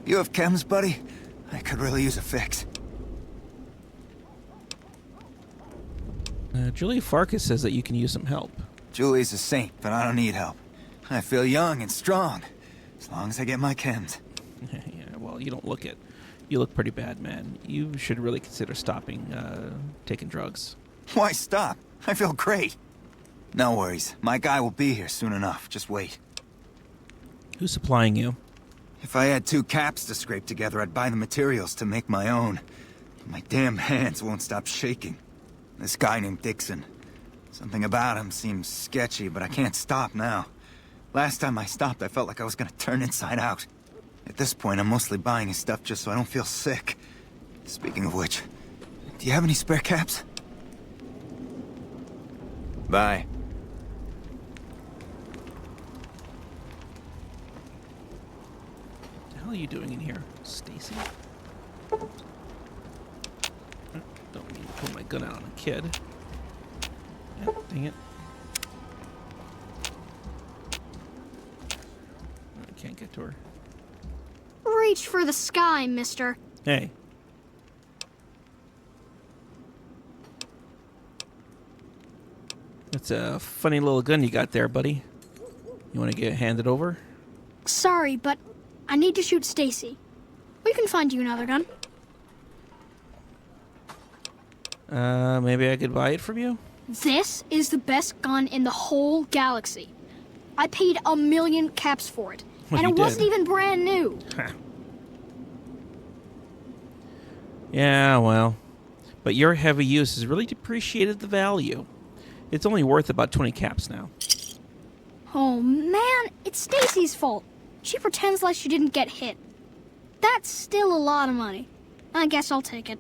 D: You have chems, buddy? I could really use a fix.
A: Julie Farkas says that you can use some help.
D: Julie's a saint, but I don't need help. I feel young and strong, as long as I get my chems.
A: Yeah, well, you don't look it. You look pretty bad, man. You should really consider stopping taking drugs.
D: Why stop? I feel great. No worries. My guy will be here soon enough. Just wait.
A: Who's supplying you?
D: If I had 2 caps to scrape together, I'd buy the materials to make my own. But my damn hands won't stop shaking. This guy named Dixon. Something about him seems sketchy, but I can't stop now. Last time I stopped, I felt like I was gonna turn inside out. At this point, I'm mostly buying his stuff just so I don't feel sick. Speaking of which, do you have any spare caps? Bye.
A: What the hell are you doing in here, Stacy? Don't mean to pull my gun out on a kid. Yeah, dang it. I can't get to her.
S: Reach for the sky, mister.
A: Hey. That's a funny little gun you got there, buddy. You want to get handed over?
S: Sorry, but I need to shoot Stacy. We can find you another gun.
A: Maybe I could buy it from you?
S: This is the best gun in the whole galaxy. I paid 1 million caps for it,
A: Well,
S: and
A: you
S: it wasn't
A: did.
S: even brand new.
A: Yeah, well. But your heavy use has really depreciated the value. It's only worth about 20 caps now.
S: Oh man, it's Stacy's fault. She pretends like she didn't get hit. That's still a lot of money. I guess I'll take it.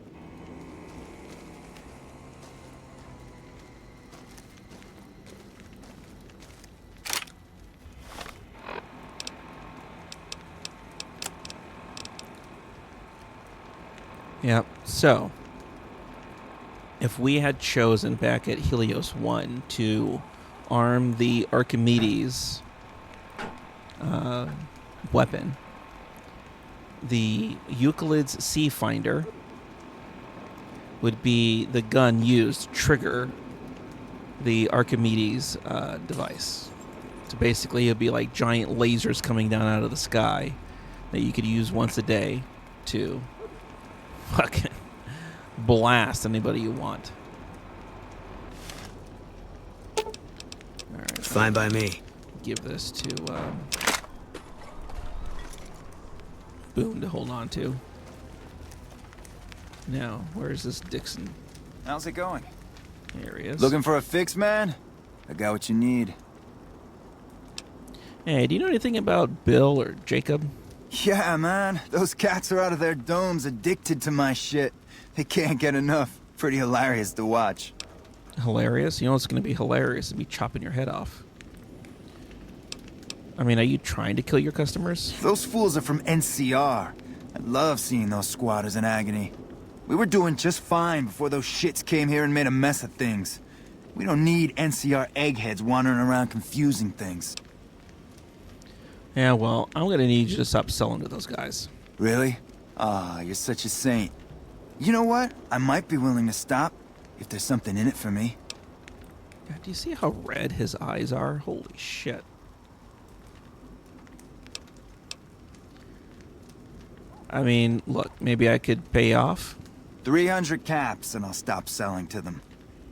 A: Yep. So, if we had chosen back at Helios 1 to arm the Archimedes weapon, the Euclid's Sea Finder would be the gun used to trigger the Archimedes device. So basically, it would be like giant lasers coming down out of the sky that you could use once a day to fucking blast anybody you want. Alright.
M: Fine by me.
A: Give this to Boone to hold on to. Now, where's this Dixon?
D: How's it going?
A: Here he is.
D: Looking for a fix, man? I got what you need.
A: Hey, do you know anything about Bill or Jacob?
D: Yeah, man. Those cats are out of their domes addicted to my shit. They can't get enough. Pretty hilarious to watch.
A: Hilarious? You know what's going to be hilarious? Is me chopping your head off. I mean, are you trying to kill your customers?
D: Those fools are from NCR. I love seeing those squatters in agony. We were doing just fine before those shits came here and made a mess of things. We don't need NCR eggheads wandering around confusing things.
A: Yeah, well, I'm going to need you to stop selling to those guys.
D: Really? Ah, you're such a saint. You know what? I might be willing to stop if there's something in it for me.
A: God, do you see how red his eyes are? Holy shit. I mean, look, maybe I could pay off.
D: 300 caps and I'll stop selling to them.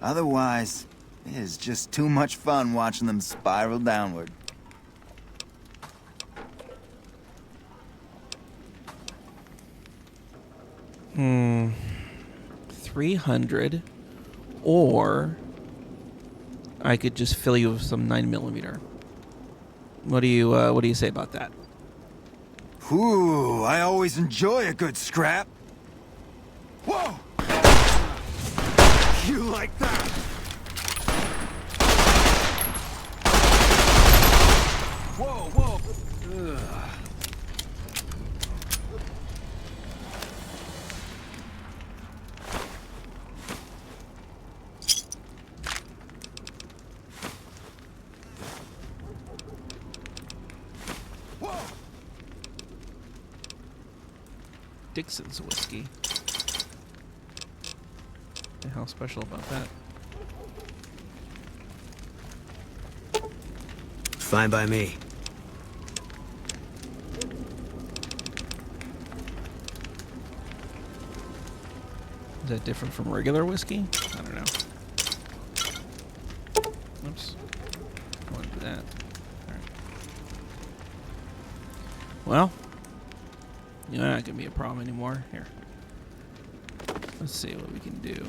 D: Otherwise, it is just too much fun watching them spiral downward.
A: 300, or I could just fill you with some 9mm. What do you say about that?
D: Ooh, I always enjoy a good scrap. Whoa! You like that? Whoa, whoa! Ugh.
A: Dixon's whiskey. How special about that?
M: Fine by me.
A: Is that different from regular whiskey? I don't know. Oops. I want to do that. Alright. Well, you're not going to be a problem anymore. Here. Let's see what we can do.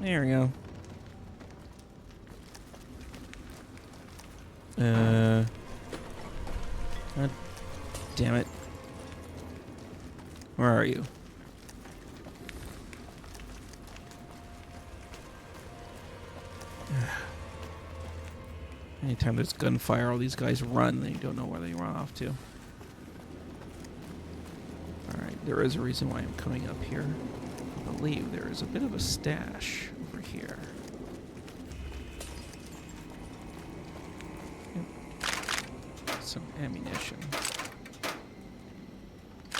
A: There we go. God damn it. Where are you? Anytime there's gunfire, all these guys run. They don't know where they run off to. Alright, there is a reason why I'm coming up here. I believe there is a bit of a stash over here. Yep. Some ammunition. I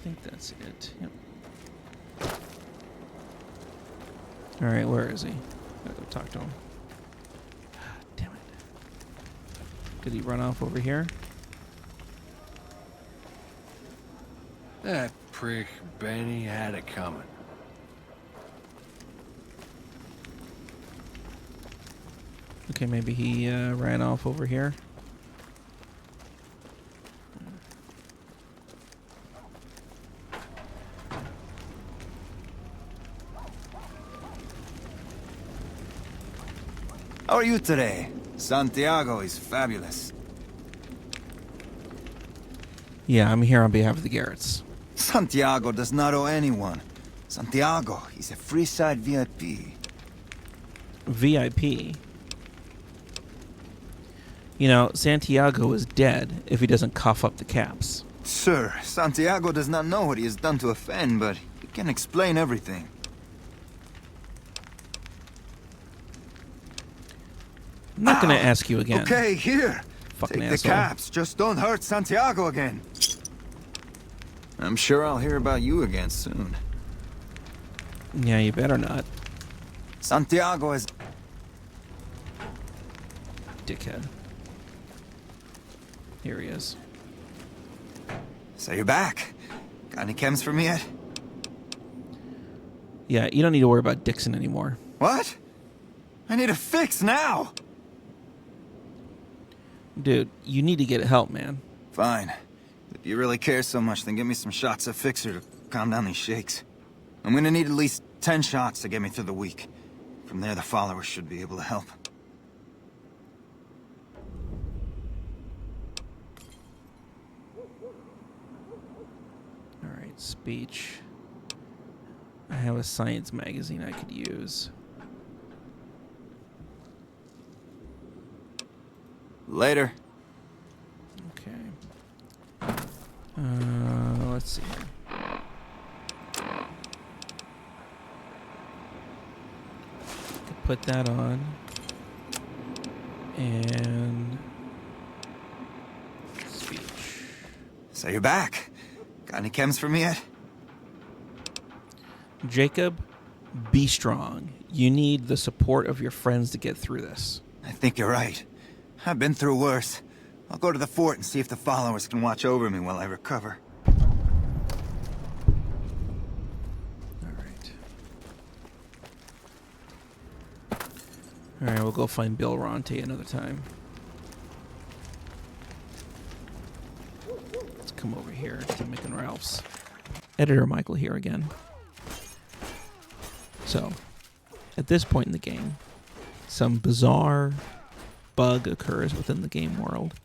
A: think that's it. Yep. Alright, where is he? Gotta go talk to him. Damn it. Did he run off over here?
L: That prick Benny had it coming.
A: Okay, maybe he ran off over here.
D: How are you today? Santiago is fabulous.
A: Yeah, I'm here on behalf of the Garretts.
D: Santiago does not owe anyone. Santiago, he's a Freeside VIP.
A: VIP? You know, Santiago is dead if he doesn't cough up the caps.
D: Sir, Santiago does not know what he has done to offend, but he can explain everything.
A: I'm not going to ask you again.
D: Okay, here.
A: Fucking
D: Take
A: asshole.
D: the caps. Just don't hurt Santiago again. I'm sure I'll hear about you again soon.
A: Yeah, you better not.
D: Santiago is...
A: Dickhead. Here he is.
D: So you're back. Got any chems for me yet?
A: Yeah, you don't need to worry about Dixon anymore.
D: What? I need a fix now!
A: Dude, you need to get help, man.
D: Fine. If you really care so much, then give me some shots of Fixer to calm down these shakes. I'm gonna need at least 10 shots to get me through the week. From there, the followers should be able to help.
A: Alright, speech. I have a science magazine I could use.
D: Later.
A: Okay. Let's see here. Could put that on. And... speech.
D: So you're back. Got any chems for me yet?
A: Jacob, be strong. You need the support of your friends to get through this.
D: I think you're right. I've been through worse. I'll go to the fort and see if the followers can watch over me while I recover.
A: Alright, we'll go find Bill Ronte another time. come over here to Mick and Ralph's. Editor Michael here again. So, at this point in the game, some bizarre bug occurs within the game world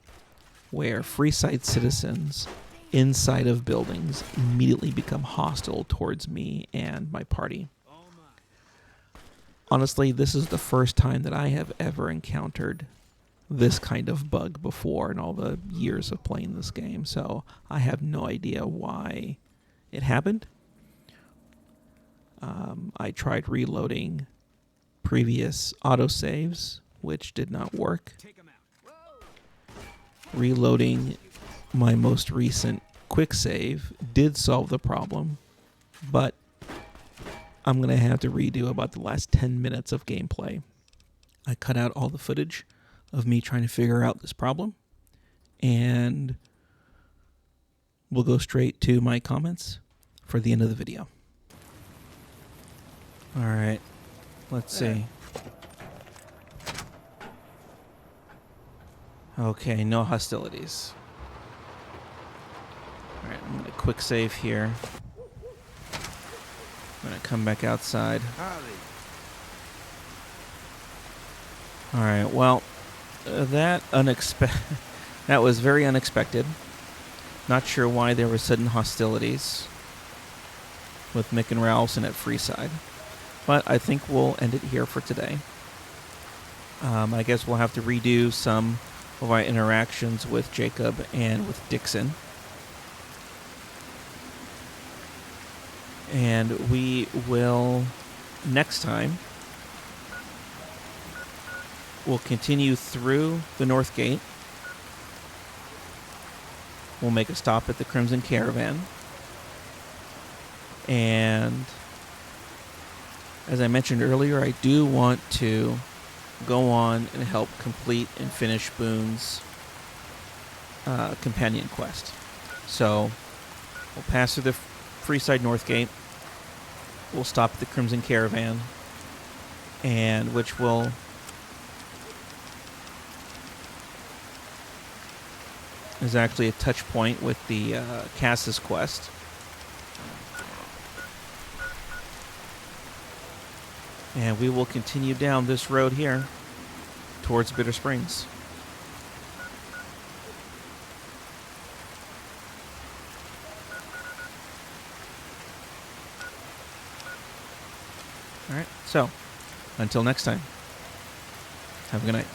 A: where Freeside citizens inside of buildings immediately become hostile towards me and my party. Honestly, this is the first time that I have ever encountered this kind of bug before in all the years of playing this game, so I have no idea why it happened. I tried reloading previous autosaves, which did not work. Reloading my most recent quick save did solve the problem, but I'm going to have to redo about the last 10 minutes of gameplay. I cut out all the footage of me trying to figure out this problem, and we'll go straight to my comments for the end of the video. Alright, let's see. Okay, no hostilities. Alright, I'm going to quick save here. I'm going to come back outside. Alright, well, that was very unexpected. Not sure why there were sudden hostilities with Mick and Ralph's and at Freeside. But I think we'll end it here for today. I guess we'll have to redo some of our interactions with Jacob and with Dixon. And we will, next time, we'll continue through the North Gate. We'll make a stop at the Crimson Caravan. And as I mentioned earlier, I do want to go on and help complete and finish Boone's companion quest. So we'll pass through the Freeside North Gate. We'll stop at the Crimson Caravan, and which will is actually a touch point with the Cass's quest. And we will continue down this road here towards Bitter Springs. All right, so until next time, have a good night.